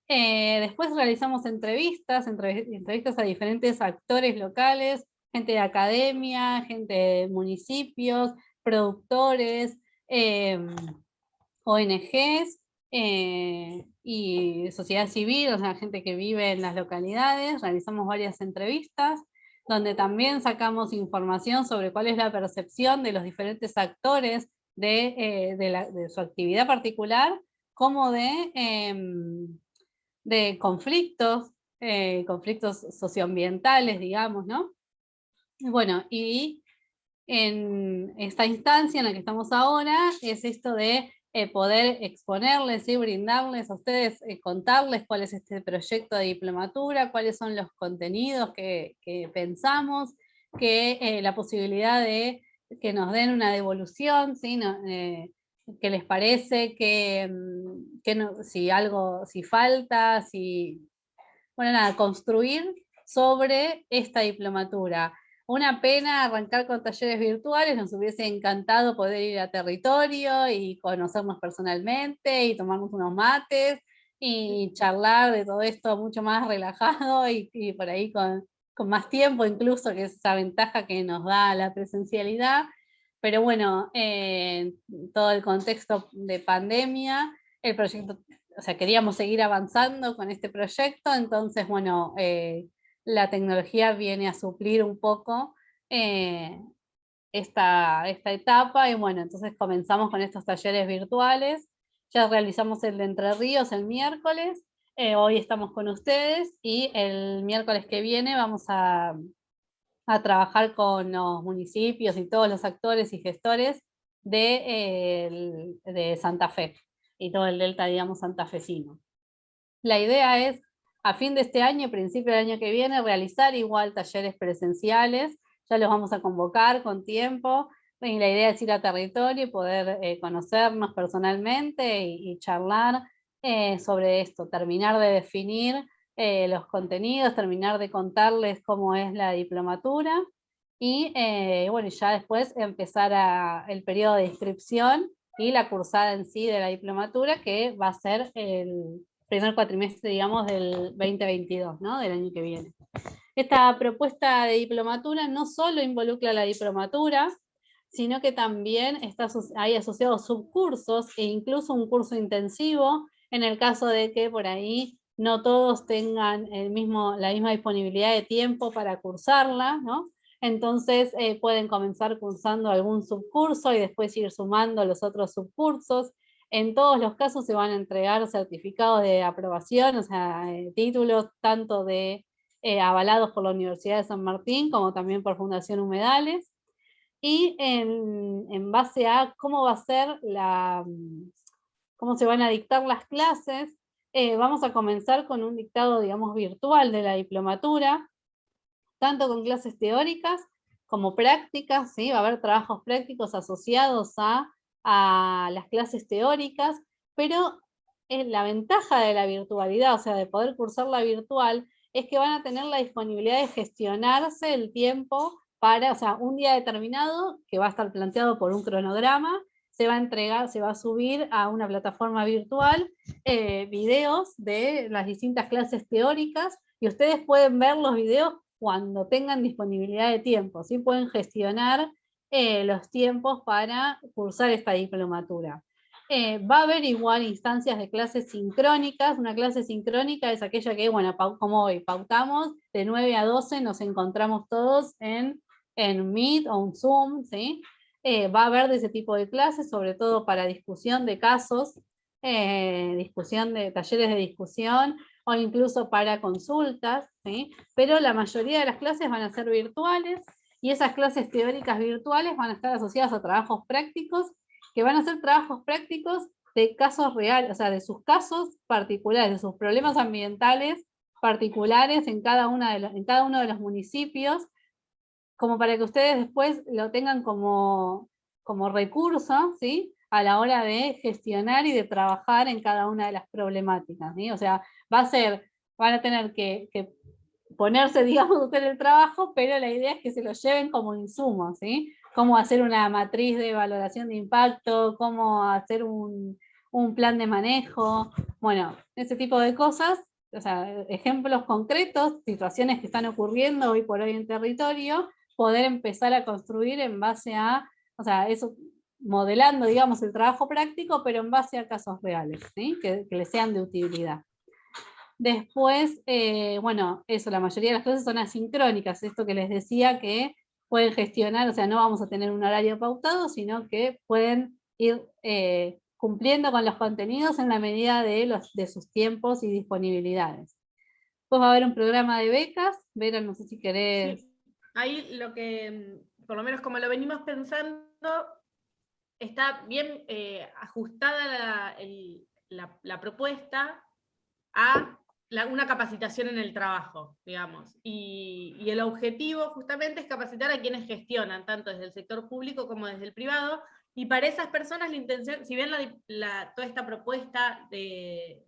Después realizamos entrevistas a diferentes actores locales, gente de academia, gente de municipios, productores, ONGs y sociedad civil, o sea, gente que vive en las localidades. Realizamos varias entrevistas donde también sacamos información sobre cuál es la percepción de los diferentes actores de su actividad particular, como de conflictos socioambientales, digamos, ¿no? Bueno, y en esta instancia en la que estamos ahora es esto de poder exponerles y brindarles a ustedes, contarles cuál es este proyecto de diplomatura, cuáles son los contenidos que pensamos, que la posibilidad de que nos den una devolución, ¿sí? ¿Qué les parece? Si falta, bueno, nada, construir sobre esta diplomatura. Una pena arrancar con talleres virtuales, nos hubiese encantado poder ir a territorio y conocernos personalmente y tomarnos unos mates y charlar de todo esto mucho más relajado y por ahí con más tiempo incluso, que es esa ventaja que nos da la presencialidad. Pero bueno, todo el contexto de pandemia, el proyecto, o sea, queríamos seguir avanzando con este proyecto, entonces bueno, la tecnología viene a suplir un poco esta etapa, y bueno, entonces comenzamos con estos talleres virtuales. Ya realizamos el de Entre Ríos el miércoles, hoy estamos con ustedes, y el miércoles que viene vamos a trabajar con los municipios y todos los actores y gestores de Santa Fe, y todo el delta, digamos, santafesino. La idea es, a fin de este año, principio del año que viene, realizar igual talleres presenciales. Ya los vamos a convocar con tiempo, y la idea es ir a territorio y poder conocernos personalmente y charlar sobre esto, terminar de definir los contenidos, terminar de contarles cómo es la diplomatura, y bueno, ya después empezar el periodo de inscripción y la cursada en sí de la diplomatura, que va a ser el primer cuatrimestre, digamos, del 2022, ¿no? Del año que viene. Esta propuesta de diplomatura no solo involucra la diplomatura, sino que también hay asociados subcursos e incluso un curso intensivo, en el caso de que por ahí no todos tengan la misma disponibilidad de tiempo para cursarla, ¿no? Entonces pueden comenzar cursando algún subcurso y después ir sumando los otros subcursos. En todos los casos se van a entregar certificados de aprobación, o sea, títulos tanto avalados por la Universidad de San Martín como también por Fundación Humedales. Y en base a cómo va a ser cómo se van a dictar las clases, vamos a comenzar con un dictado, digamos, virtual de la diplomatura, tanto con clases teóricas como prácticas, ¿sí? Va a haber trabajos prácticos asociados a las clases teóricas, pero la ventaja de la virtualidad, o sea, de poder cursarla virtual, es que van a tener la disponibilidad de gestionarse el tiempo para, o sea, un día determinado, que va a estar planteado por un cronograma, se va a entregar, se va a subir a una plataforma virtual videos de las distintas clases teóricas, y ustedes pueden ver los videos cuando tengan disponibilidad de tiempo, ¿sí? Pueden gestionar los tiempos para cursar esta diplomatura. Va a haber igual instancias de clases sincrónicas. Una clase sincrónica es aquella que, bueno, como hoy, pautamos de 9 a 12, nos encontramos todos en Meet o un Zoom, ¿sí? Va a haber de ese tipo de clases, sobre todo para discusión de casos, discusión de talleres de discusión, o incluso para consultas, ¿sí? Pero la mayoría de las clases van a ser virtuales, y esas clases teóricas virtuales van a estar asociadas a trabajos prácticos, que van a ser trabajos prácticos de casos reales, o sea, de sus casos particulares, de sus problemas ambientales particulares en cada uno de los municipios, como para que ustedes después lo tengan como recurso, ¿sí? A la hora de gestionar y de trabajar en cada una de las problemáticas, ¿sí? O sea, van a tener que ponerse, digamos, a hacer el trabajo, pero la idea es que se lo lleven como insumo, ¿sí? Cómo hacer una matriz de valoración de impacto, cómo hacer un plan de manejo, bueno, ese tipo de cosas, o sea, ejemplos concretos, situaciones que están ocurriendo hoy por hoy en territorio, poder empezar a construir en base a, o sea, eso, modelando, digamos, el trabajo práctico, pero en base a casos reales, ¿sí? Que les sean de utilidad. Después, bueno, eso, la mayoría de las clases son asincrónicas, esto que les decía, que pueden gestionar, o sea, no vamos a tener un horario pautado, sino que pueden ir cumpliendo con los contenidos en la medida de sus tiempos y disponibilidades. Después va a haber un programa de becas. Vera, no sé si querés... Sí. Ahí lo que, por lo menos como lo venimos pensando, está bien ajustada la propuesta a una capacitación en el trabajo, digamos. Y el objetivo justamente es capacitar a quienes gestionan, tanto desde el sector público como desde el privado, y para esas personas la intención, si bien toda esta propuesta de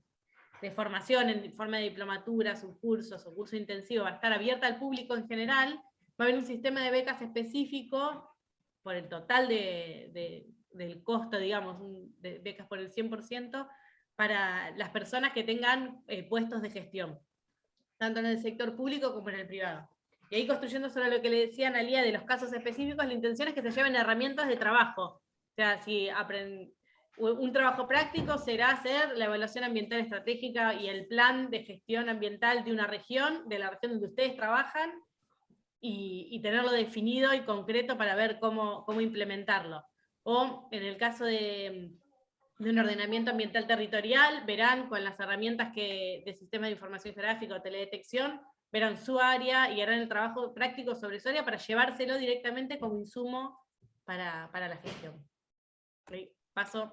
formación en forma de diplomatura, subcursos o curso intensivo va a estar abierta al público en general, va a haber un sistema de becas específico por el total del costo, digamos, de becas por el 100%, para las personas que tengan puestos de gestión, tanto en el sector público como en el privado. Y ahí, construyendo sobre lo que le decía Analía de los casos específicos, la intención es que se lleven herramientas de trabajo. O sea, si un trabajo práctico será hacer la evaluación ambiental estratégica y el plan de gestión ambiental de una región, de la región donde ustedes trabajan, y tenerlo definido y concreto para ver cómo implementarlo. O en el caso de un ordenamiento ambiental territorial, verán con las herramientas de Sistema de Información Geográfica o Teledetección, verán su área y harán el trabajo práctico sobre su área para llevárselo directamente como insumo para la gestión. Okay, paso.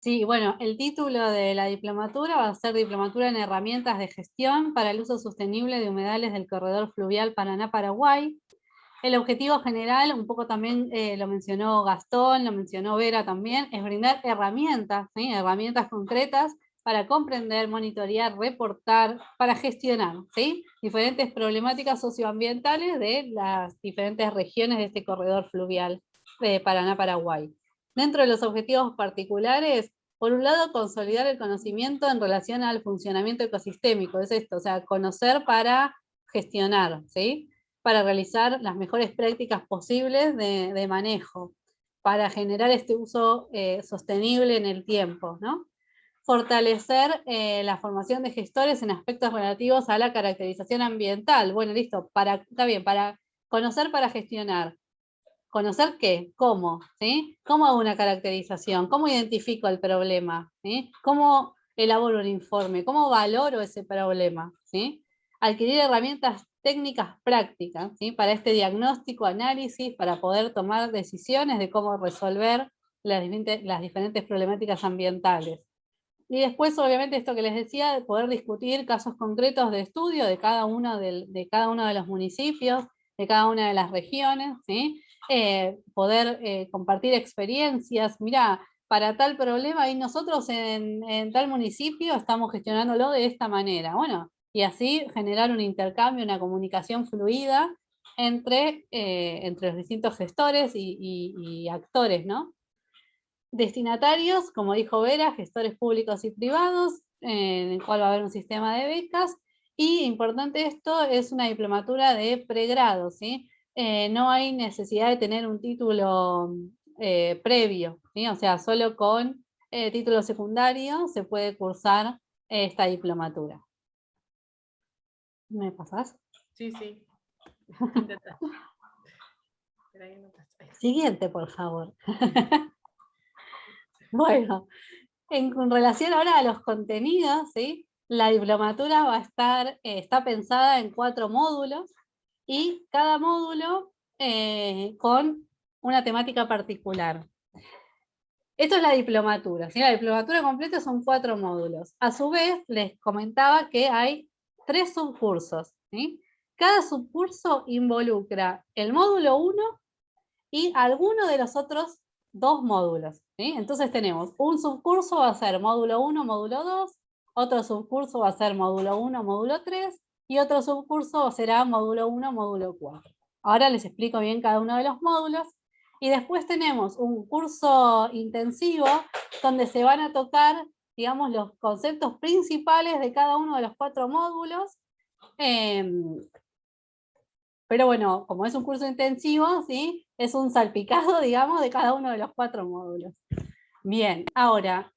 Sí, bueno, el título de la diplomatura va a ser Diplomatura en Herramientas de Gestión para el Uso Sostenible de Humedales del Corredor Fluvial Paraná-Paraguay. El objetivo general, un poco también lo mencionó Gastón, lo mencionó Vera también, es brindar herramientas, ¿sí? Herramientas concretas para comprender, monitorear, reportar, para gestionar, ¿sí? Diferentes problemáticas socioambientales de las diferentes regiones de este corredor fluvial de Paraná-Paraguay. Dentro de los objetivos particulares, por un lado, consolidar el conocimiento en relación al funcionamiento ecosistémico, es esto, o sea, conocer para gestionar, ¿sí? Para realizar las mejores prácticas posibles de manejo, para generar este uso sostenible en el tiempo, ¿no? Fortalecer la formación de gestores en aspectos relativos a la caracterización ambiental. Bueno, listo, está bien, para conocer para gestionar. ¿Conocer qué? ¿Cómo? ¿Sí? ¿Cómo hago una caracterización? ¿Cómo identifico el problema? ¿Sí? ¿Cómo elaboro un informe? ¿Cómo valoro ese problema? ¿Sí? Adquirir herramientas técnicas prácticas, ¿sí? Para este diagnóstico, análisis, para poder tomar decisiones de cómo resolver las diferentes problemáticas ambientales. Y después, obviamente, esto que les decía, de poder discutir casos concretos de estudio de cada uno de los municipios, de cada una de las regiones, ¿sí? Poder compartir experiencias. Mirá, para tal problema, y nosotros en tal municipio estamos gestionándolo de esta manera. Bueno, y así generar un intercambio, una comunicación fluida entre los distintos gestores y actores, ¿no? Destinatarios, como dijo Vera, gestores públicos y privados, en el cual va a haber un sistema de becas, y importante esto, es una diplomatura de pregrado, ¿sí? No hay necesidad de tener un título previo, ¿sí? O sea, solo con título secundario se puede cursar esta diplomatura. ¿Me pasás? Sí, sí. Siguiente, por favor. Bueno, con relación ahora a los contenidos, ¿sí? La diplomatura va a estar, está pensada en 4 módulos, y cada módulo con una temática particular. Esto es la diplomatura, ¿sí? La diplomatura completa son 4 módulos. A su vez, les comentaba que hay 3 subcursos, ¿sí? Cada subcurso involucra el módulo 1 y alguno de los otros 2 módulos, ¿sí? Entonces tenemos un subcurso, va a ser módulo 1, módulo 2, otro subcurso va a ser módulo 1, módulo 3, y otro subcurso será módulo 1, módulo 4. Ahora les explico bien cada uno de los módulos. Y después tenemos un curso intensivo donde se van a tocar, digamos, los conceptos principales de cada uno de los 4 módulos. Pero bueno, como es un curso intensivo, ¿sí? Es un salpicado, digamos, de cada uno de los 4 módulos. Bien, ahora,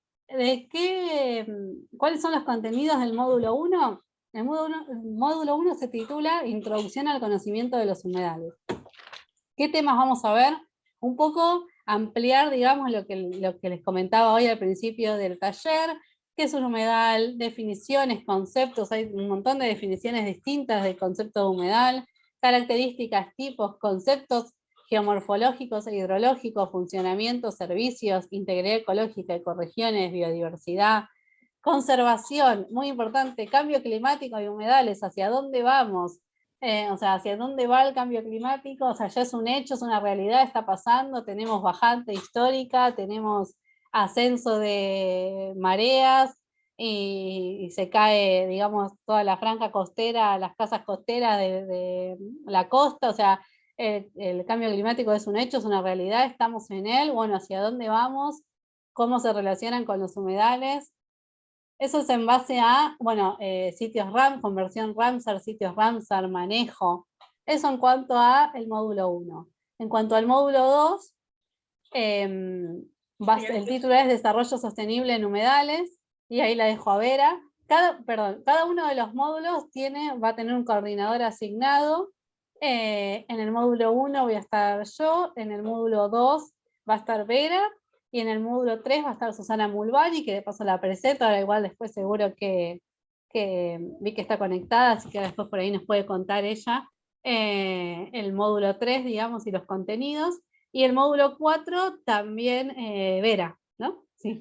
¿cuáles son los contenidos del módulo 1? El módulo 1 se titula Introducción al conocimiento de los humedales. ¿Qué temas vamos a ver? Un poco ampliar, digamos, lo que les comentaba hoy al principio del taller. ¿Qué es un humedal? Definiciones, conceptos, hay un montón de definiciones distintas del concepto de humedal, características, tipos, conceptos geomorfológicos e hidrológicos, funcionamiento, servicios, integridad ecológica, ecorregiones, biodiversidad, conservación, muy importante, cambio climático y humedales, ¿hacia dónde vamos? O sea, ¿hacia dónde va el cambio climático? O sea, ya es un hecho, es una realidad, está pasando, tenemos bajante histórica, tenemos ascenso de mareas, y se cae, digamos, toda la franja costera, las casas costeras de la costa. O sea, el cambio climático es un hecho, es una realidad, estamos en él. Bueno, ¿hacia dónde vamos? ¿Cómo se relacionan con los humedales? Eso es en base a, bueno, sitios conversión Ramsar, sitios Ramsar, manejo. Eso en cuanto a el módulo 1. En cuanto al módulo 2, el título es Desarrollo Sostenible en Humedales, y ahí la dejo a Vera. cada uno de los módulos va a tener un coordinador asignado. En el módulo 1 voy a estar yo, en el módulo 2 va a estar Vera, y en el módulo 3 va a estar Susana Mulvani, que de paso la presento, ahora igual después seguro que vi que está conectada, así que después por ahí nos puede contar ella el módulo 3, digamos, y los contenidos. Y el módulo 4 también Vera, ¿no? Sí.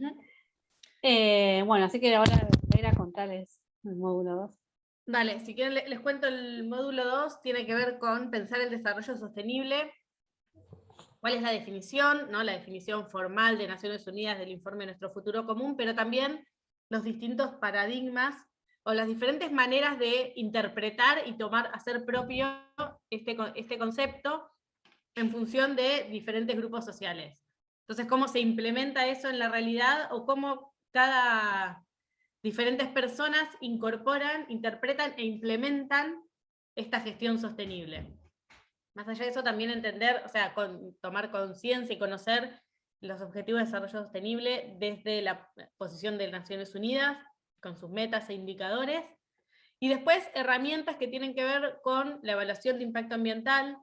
Bueno, así que ahora Vera, contarles el módulo 2. Vale, si quieren les cuento el módulo 2, tiene que ver con pensar el desarrollo sostenible. ¿Cuál es la definición? ¿No? La definición formal de Naciones Unidas del informe Nuestro Futuro Común, pero también los distintos paradigmas o las diferentes maneras de interpretar y hacer propio este concepto en función de diferentes grupos sociales. Entonces, ¿cómo se implementa eso en la realidad o cómo diferentes personas incorporan, interpretan e implementan esta gestión sostenible? Más allá de eso, también entender, o sea, tomar conciencia y conocer los objetivos de desarrollo sostenible desde la posición de Naciones Unidas, con sus metas e indicadores, y después herramientas que tienen que ver con la evaluación de impacto ambiental,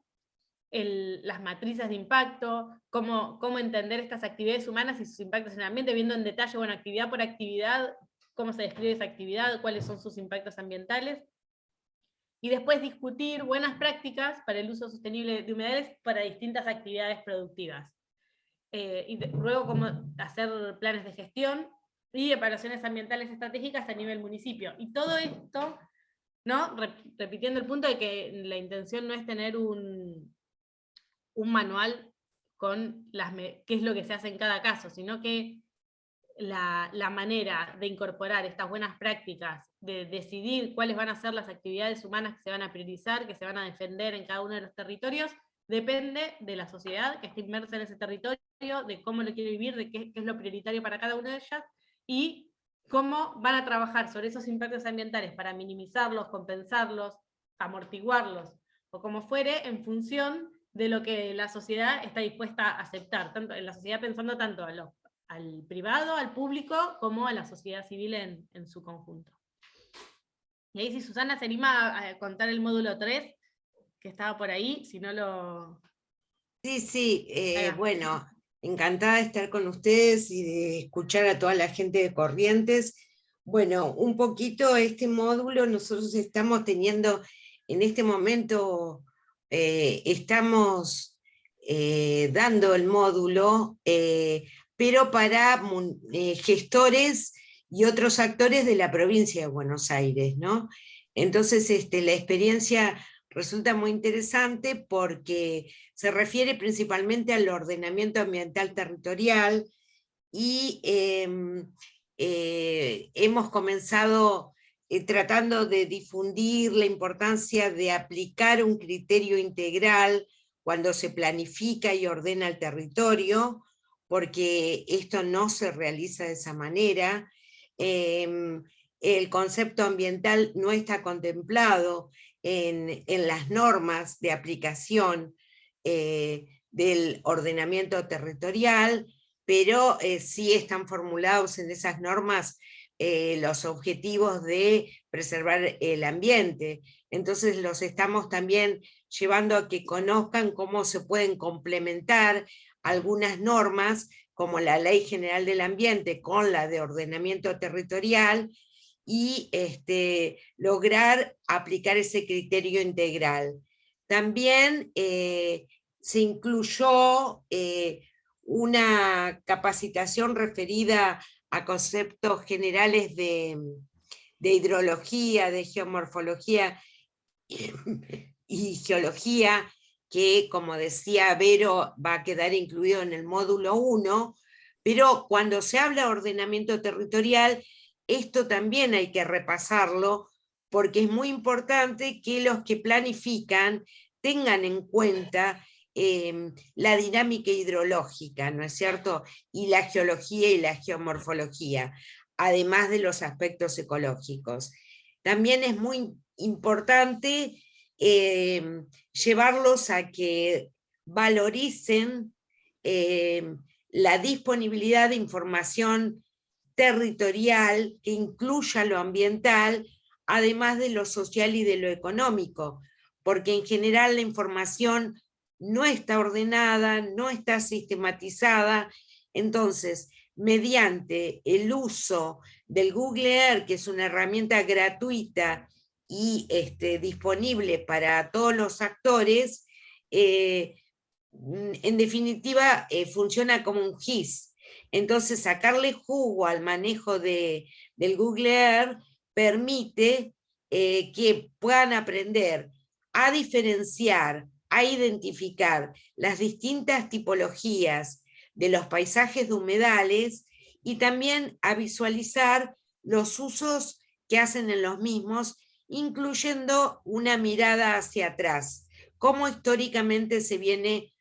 las matrices de impacto, cómo entender estas actividades humanas y sus impactos en el ambiente, viendo en detalle, bueno, actividad por actividad, cómo se describe esa actividad, cuáles son sus impactos ambientales, y después discutir buenas prácticas para el uso sostenible de humedales para distintas actividades productivas. Y luego cómo hacer planes de gestión y evaluaciones ambientales estratégicas a nivel municipio. Y todo esto, ¿no? Repitiendo el punto de que la intención no es tener un manual con qué es lo que se hace en cada caso, sino que la manera de incorporar estas buenas prácticas, de decidir cuáles van a ser las actividades humanas que se van a priorizar, que se van a defender en cada uno de los territorios, depende de la sociedad que esté inmersa en ese territorio, de cómo lo quiere vivir, de qué es lo prioritario para cada una de ellas, y cómo van a trabajar sobre esos impactos ambientales para minimizarlos, compensarlos, amortiguarlos, o como fuere, en función de lo que la sociedad está dispuesta a aceptar, tanto en la sociedad pensando tanto al privado, al público, como a la sociedad civil en su conjunto. Y ahí si Susana se anima a contar el módulo 3, que estaba por ahí, si no lo... Sí, bueno, encantada de estar con ustedes y de escuchar a toda la gente de Corrientes. Bueno, un poquito este módulo nosotros estamos teniendo, en este momento estamos dando el módulo, pero para gestores y otros actores de la provincia de Buenos Aires, ¿no? Entonces la experiencia resulta muy interesante porque se refiere principalmente al ordenamiento ambiental territorial y hemos comenzado tratando de difundir la importancia de aplicar un criterio integral cuando se planifica y ordena el territorio, porque esto no se realiza de esa manera. El concepto ambiental no está contemplado en las normas de aplicación del ordenamiento territorial, pero sí están formulados en esas normas los objetivos de preservar el ambiente. Entonces los estamos también llevando a que conozcan cómo se pueden complementar algunas normas, como la Ley General del Ambiente con la de ordenamiento territorial, y lograr aplicar ese criterio integral. También se incluyó una capacitación referida a conceptos generales de hidrología, de geomorfología y geología, que, como decía Vero, va a quedar incluido en el módulo 1, pero cuando se habla de ordenamiento territorial, esto también hay que repasarlo, porque es muy importante que los que planifican tengan en cuenta la dinámica hidrológica, ¿no es cierto? Y la geología y la geomorfología, además de los aspectos ecológicos. También es muy importante llevarlos a que valoricen la disponibilidad de información territorial que incluya lo ambiental, además de lo social y de lo económico, porque en general la información no está ordenada, no está sistematizada. Entonces, mediante el uso del Google Earth, que es una herramienta gratuita y disponible para todos los actores, en definitiva funciona como un GIS. Entonces, sacarle jugo al manejo del Google Earth permite que puedan aprender a diferenciar, a identificar las distintas tipologías de los paisajes de humedales y también a visualizar los usos que hacen en los mismos, incluyendo una mirada hacia atrás, cómo históricamente se viene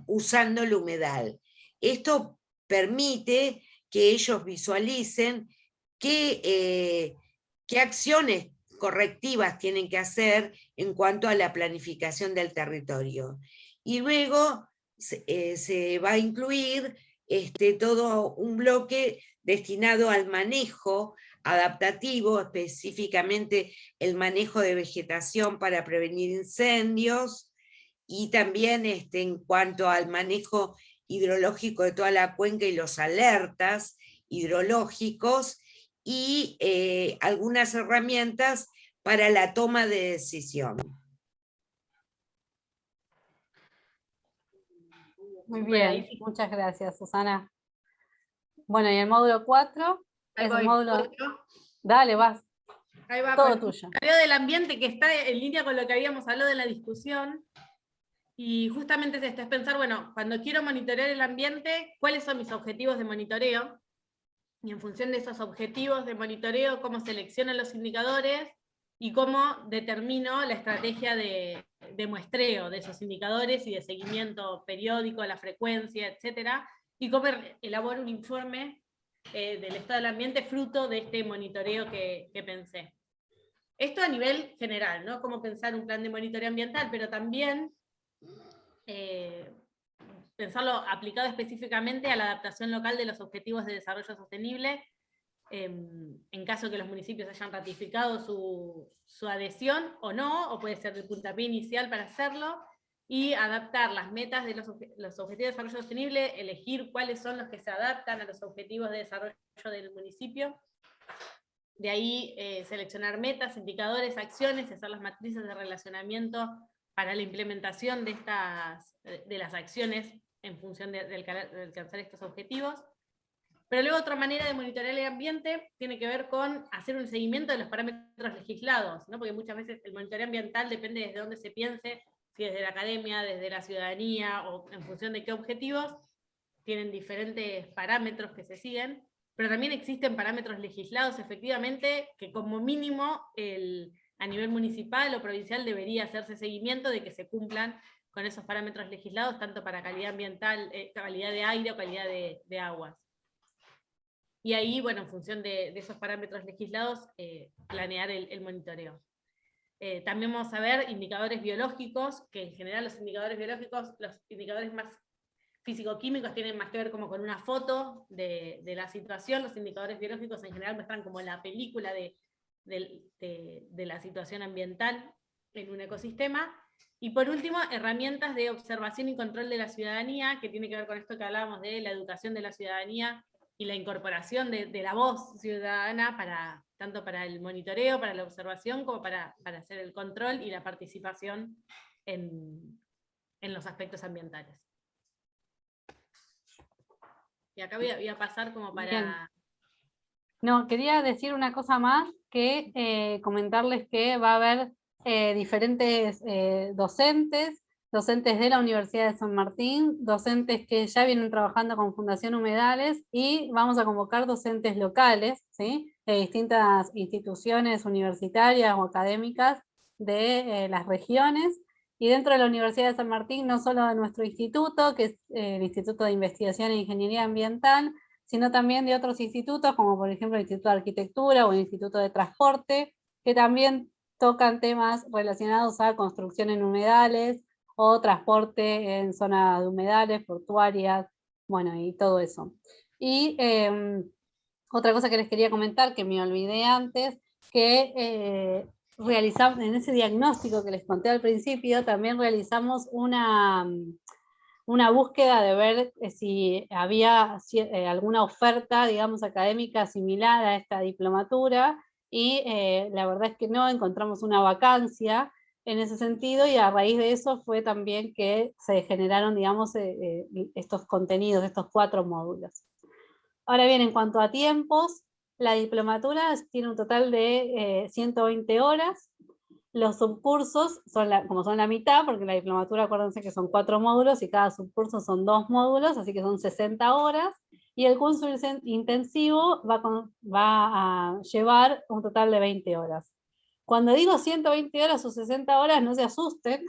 usando el humedal. Esto permite que ellos visualicen qué acciones correctivas tienen que hacer en cuanto a la planificación del territorio. Y luego se va a incluir todo un bloque destinado al manejo adaptativo, específicamente el manejo de vegetación para prevenir incendios, y también en cuanto al manejo hidrológico de toda la cuenca y los alertas hidrológicos, y algunas herramientas para la toma de decisión. Muy bien, muchas gracias, Susana. Bueno, y el módulo 4 es el módulo... Dale, vas. Ahí va, todo tuyo. El área del ambiente, que está en línea con lo que habíamos hablado en la discusión, y justamente es esto, es pensar, bueno, cuando quiero monitorear el ambiente, ¿cuáles son mis objetivos de monitoreo? Y en función de esos objetivos de monitoreo, cómo selecciono los indicadores y cómo determino la estrategia de muestreo de esos indicadores y de seguimiento periódico, la frecuencia, etcétera, y cómo elaboro un informe del estado del ambiente fruto de este monitoreo que pensé. Esto a nivel general, ¿no? Cómo pensar un plan de monitoreo ambiental, pero también pensarlo aplicado específicamente a la adaptación local de los objetivos de desarrollo sostenible, en caso que los municipios hayan ratificado su adhesión o no, o puede ser el puntapié inicial para hacerlo, y adaptar las metas de los objetivos de desarrollo sostenible, elegir cuáles son los que se adaptan a los objetivos de desarrollo del municipio. De ahí seleccionar metas, indicadores, acciones, y hacer las matrices de relacionamiento para la implementación de las acciones en función de alcanzar estos objetivos. Pero luego otra manera de monitorear el ambiente tiene que ver con hacer un seguimiento de los parámetros legislados, ¿no? Porque muchas veces el monitoreo ambiental depende desde dónde se piense, si desde la academia, desde la ciudadanía, o en función de qué objetivos, tienen diferentes parámetros que se siguen, pero también existen parámetros legislados, efectivamente, que como mínimo a nivel municipal o provincial debería hacerse seguimiento de que se cumplan con esos parámetros legislados, tanto para calidad ambiental, calidad de aire o calidad de aguas. Y ahí, bueno, en función de esos parámetros legislados, planear el monitoreo. También vamos a ver indicadores biológicos, que en general los indicadores biológicos, los indicadores más físico-químicos tienen más que ver como con una foto de la situación. Los indicadores biológicos en general muestran como la película de la situación ambiental en un ecosistema. Y por último, herramientas de observación y control de la ciudadanía, que tiene que ver con esto que hablábamos de la educación de la ciudadanía y la incorporación de la voz ciudadana, tanto para el monitoreo, para la observación, como para hacer el control y la participación en los aspectos ambientales. Y acá voy a pasar como para... Bien. No, quería decir una cosa más, que comentarles que va a haber diferentes docentes de la Universidad de San Martín, docentes que ya vienen trabajando con Fundación Humedales, y vamos a convocar docentes locales, ¿sí?, de distintas instituciones universitarias o académicas de las regiones, y dentro de la Universidad de San Martín, no solo de nuestro instituto, que es el Instituto de Investigación e Ingeniería Ambiental, sino también de otros institutos, como por ejemplo el Instituto de Arquitectura o el Instituto de Transporte, que también tocan temas relacionados a construcción en humedales, o transporte en zonas de humedales, portuarias, bueno, y todo eso. Y otra cosa que les quería comentar, que me olvidé antes, que realizamos en ese diagnóstico que les conté al principio, también realizamos una búsqueda de ver si había alguna oferta, digamos, académica similar a esta diplomatura, y la verdad es que no, encontramos una vacancia en ese sentido, y a raíz de eso fue también que se generaron, digamos, estos contenidos, estos 4 módulos. Ahora bien, en cuanto a tiempos, la diplomatura tiene un total de 120 horas. Los subcursos, como son la mitad, porque la diplomatura, acuérdense que son 4 módulos y cada subcurso son 2 módulos, así que son 60 horas. Y el curso intensivo va a llevar un total de 20 horas. Cuando digo 120 horas o 60 horas, no se asusten,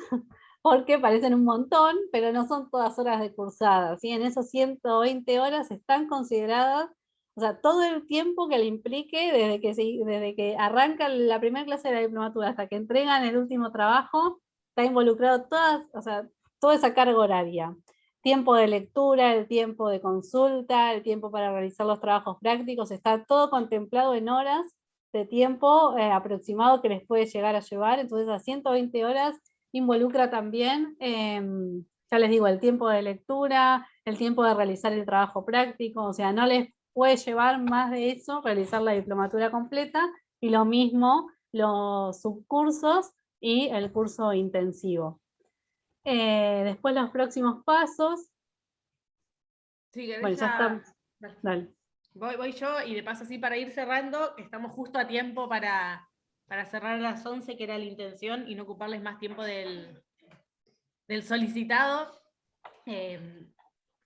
porque parecen un montón, pero no son todas horas de cursada, ¿sí? En esos 120 horas están consideradas, o sea, todo el tiempo que le implique desde que arranca la primera clase de la diplomatura hasta que entregan el último trabajo, está involucrado toda esa carga horaria. Tiempo de lectura, el tiempo de consulta, el tiempo para realizar los trabajos prácticos, está todo contemplado en horas de tiempo aproximado que les puede llegar a llevar. Entonces a 120 horas involucra también, ya les digo, el tiempo de lectura, el tiempo de realizar el trabajo práctico, o sea, no les puede llevar más de eso realizar la diplomatura completa, y lo mismo los subcursos y el curso intensivo. Después los próximos pasos. Sí, bueno, ya estamos. Dale. Voy yo, y de paso así para ir cerrando, que estamos justo a tiempo para cerrar a las 11, que era la intención, y no ocuparles más tiempo del solicitado.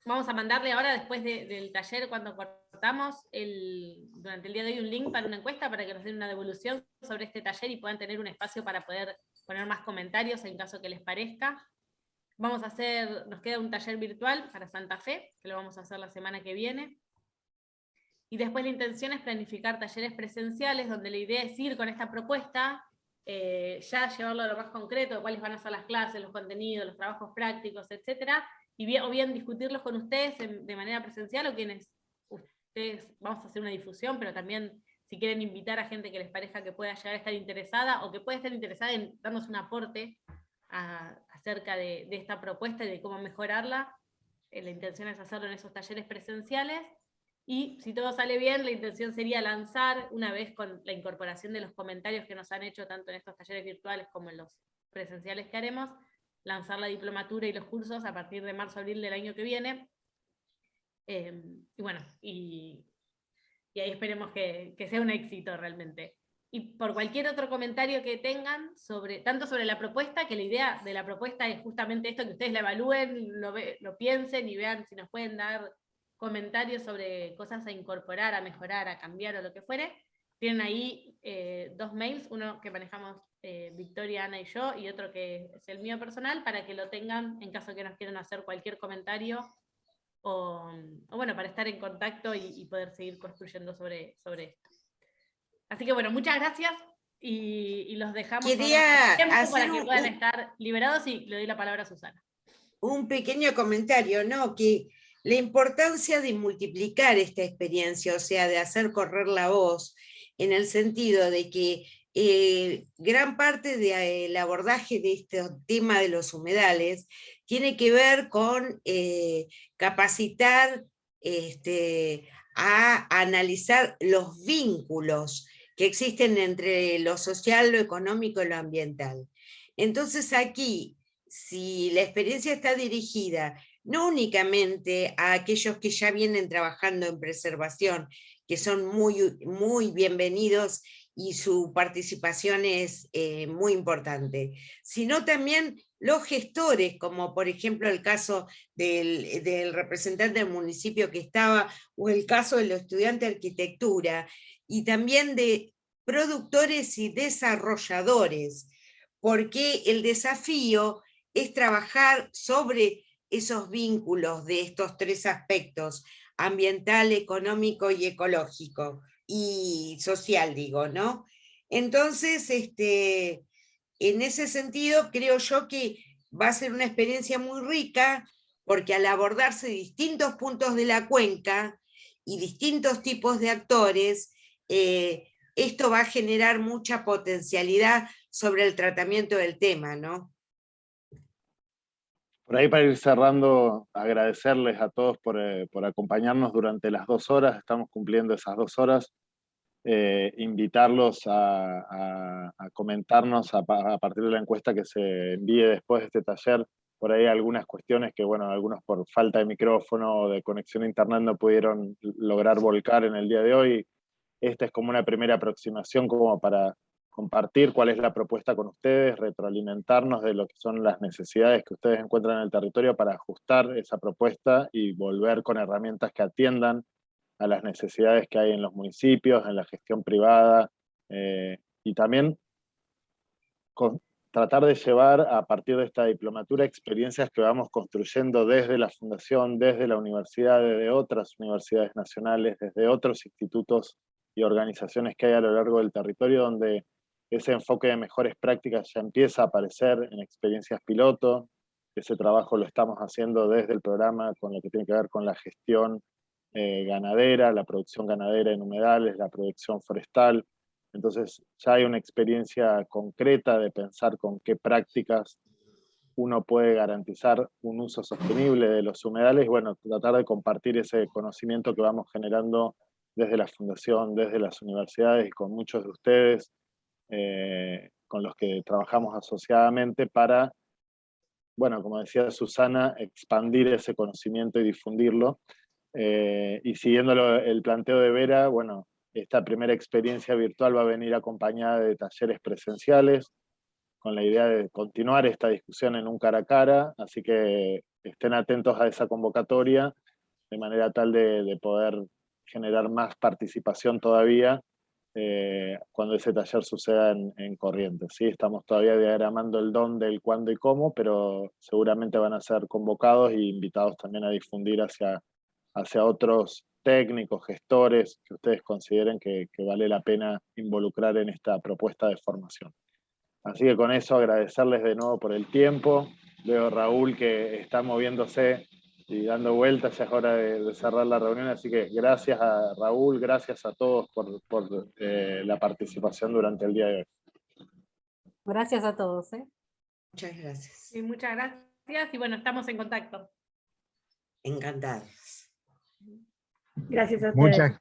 Vamos a mandarle ahora, después del taller, cuando cortamos, durante el día de hoy, un link para una encuesta para que nos den una devolución sobre este taller y puedan tener un espacio para poder poner más comentarios en caso que les parezca. Nos queda un taller virtual para Santa Fe, que lo vamos a hacer la semana que viene. Y después la intención es planificar talleres presenciales, donde la idea es ir con esta propuesta, ya llevarlo a lo más concreto, cuáles van a ser las clases, los contenidos, los trabajos prácticos, etcétera, o bien discutirlos con ustedes de manera presencial, o quienes ustedes, vamos a hacer una difusión, pero también si quieren invitar a gente que les parezca que pueda llegar a estar interesada, o que pueda estar interesada en darnos un aporte acerca de esta propuesta y de cómo mejorarla. La intención es hacerlo en esos talleres presenciales. Y si todo sale bien, la intención sería lanzar, una vez con la incorporación de los comentarios que nos han hecho tanto en estos talleres virtuales como en los presenciales que haremos, lanzar la diplomatura y los cursos a partir de marzo-abril del año que viene. Y ahí esperemos que sea un éxito realmente. Y por cualquier otro comentario que tengan, tanto sobre la propuesta, que la idea de la propuesta es justamente esto, que ustedes la evalúen, lo piensen y vean si nos pueden dar comentarios sobre cosas a incorporar, a mejorar, a cambiar o lo que fuere. Tienen ahí 2 mails, uno que manejamos Victoria, Ana y yo, y otro que es el mío personal, para que lo tengan en caso que nos quieran hacer cualquier comentario, o bueno, para estar en contacto y poder seguir construyendo sobre esto. Así que bueno, muchas gracias, y los dejamos tiempo para que puedan estar liberados, y le doy la palabra a Susana. Un pequeño comentario, ¿no? Que la importancia de multiplicar esta experiencia, o sea, de hacer correr la voz, en el sentido de que gran parte del abordaje de este tema de los humedales tiene que ver con capacitar a analizar los vínculos que existen entre lo social, lo económico y lo ambiental. Entonces aquí, si la experiencia está dirigida no únicamente a aquellos que ya vienen trabajando en preservación, que son muy, muy bienvenidos y su participación es muy importante, sino también los gestores, como por ejemplo el caso del representante del municipio que estaba, o el caso de los estudiantes de arquitectura, y también de productores y desarrolladores, porque el desafío es trabajar sobre esos vínculos de estos 3 aspectos, ambiental, económico y ecológico, y social, digo, ¿no? Entonces, en ese sentido, creo yo que va a ser una experiencia muy rica, porque al abordarse distintos puntos de la cuenca, y distintos tipos de actores, esto va a generar mucha potencialidad sobre el tratamiento del tema, ¿no? Por ahí, para ir cerrando, agradecerles a todos por acompañarnos durante las 2 horas, estamos cumpliendo esas 2 horas, invitarlos a comentarnos a partir de la encuesta que se envíe después de este taller, por ahí algunas cuestiones que, bueno, algunos por falta de micrófono o de conexión a internet no pudieron lograr volcar en el día de hoy. Esta es como una primera aproximación como para compartir cuál es la propuesta con ustedes, retroalimentarnos de lo que son las necesidades que ustedes encuentran en el territorio para ajustar esa propuesta y volver con herramientas que atiendan a las necesidades que hay en los municipios, en la gestión privada, y también tratar de llevar a partir de esta diplomatura experiencias que vamos construyendo desde la fundación, desde la universidad, desde otras universidades nacionales, desde otros institutos y organizaciones que hay a lo largo del territorio, donde ese enfoque de mejores prácticas ya empieza a aparecer en experiencias piloto. Ese trabajo lo estamos haciendo desde el programa con lo que tiene que ver con la gestión ganadera, la producción ganadera en humedales, la producción forestal. Entonces ya hay una experiencia concreta de pensar con qué prácticas uno puede garantizar un uso sostenible de los humedales, y bueno, tratar de compartir ese conocimiento que vamos generando desde la fundación, desde las universidades y con muchos de ustedes, con los que trabajamos asociadamente para, bueno, como decía Susana, expandir ese conocimiento y difundirlo. Y siguiendo el planteo de Vera, bueno, esta primera experiencia virtual va a venir acompañada de talleres presenciales, con la idea de continuar esta discusión en un cara a cara, así que estén atentos a esa convocatoria, de manera tal de poder generar más participación todavía cuando ese taller suceda en Corrientes. ¿Sí? Estamos todavía diagramando el dónde, el cuándo y cómo, pero seguramente van a ser convocados e invitados también a difundir hacia otros técnicos, gestores que ustedes consideren que vale la pena involucrar en esta propuesta de formación. Así que con eso agradecerles de nuevo por el tiempo. Veo a Raúl que está moviéndose y dando vueltas, ya es hora de cerrar la reunión, así que gracias a Raúl, gracias a todos por la participación durante el día de hoy. Gracias a todos. Muchas gracias. Sí, muchas gracias y bueno, estamos en contacto. Encantados. Gracias a ustedes. Muchas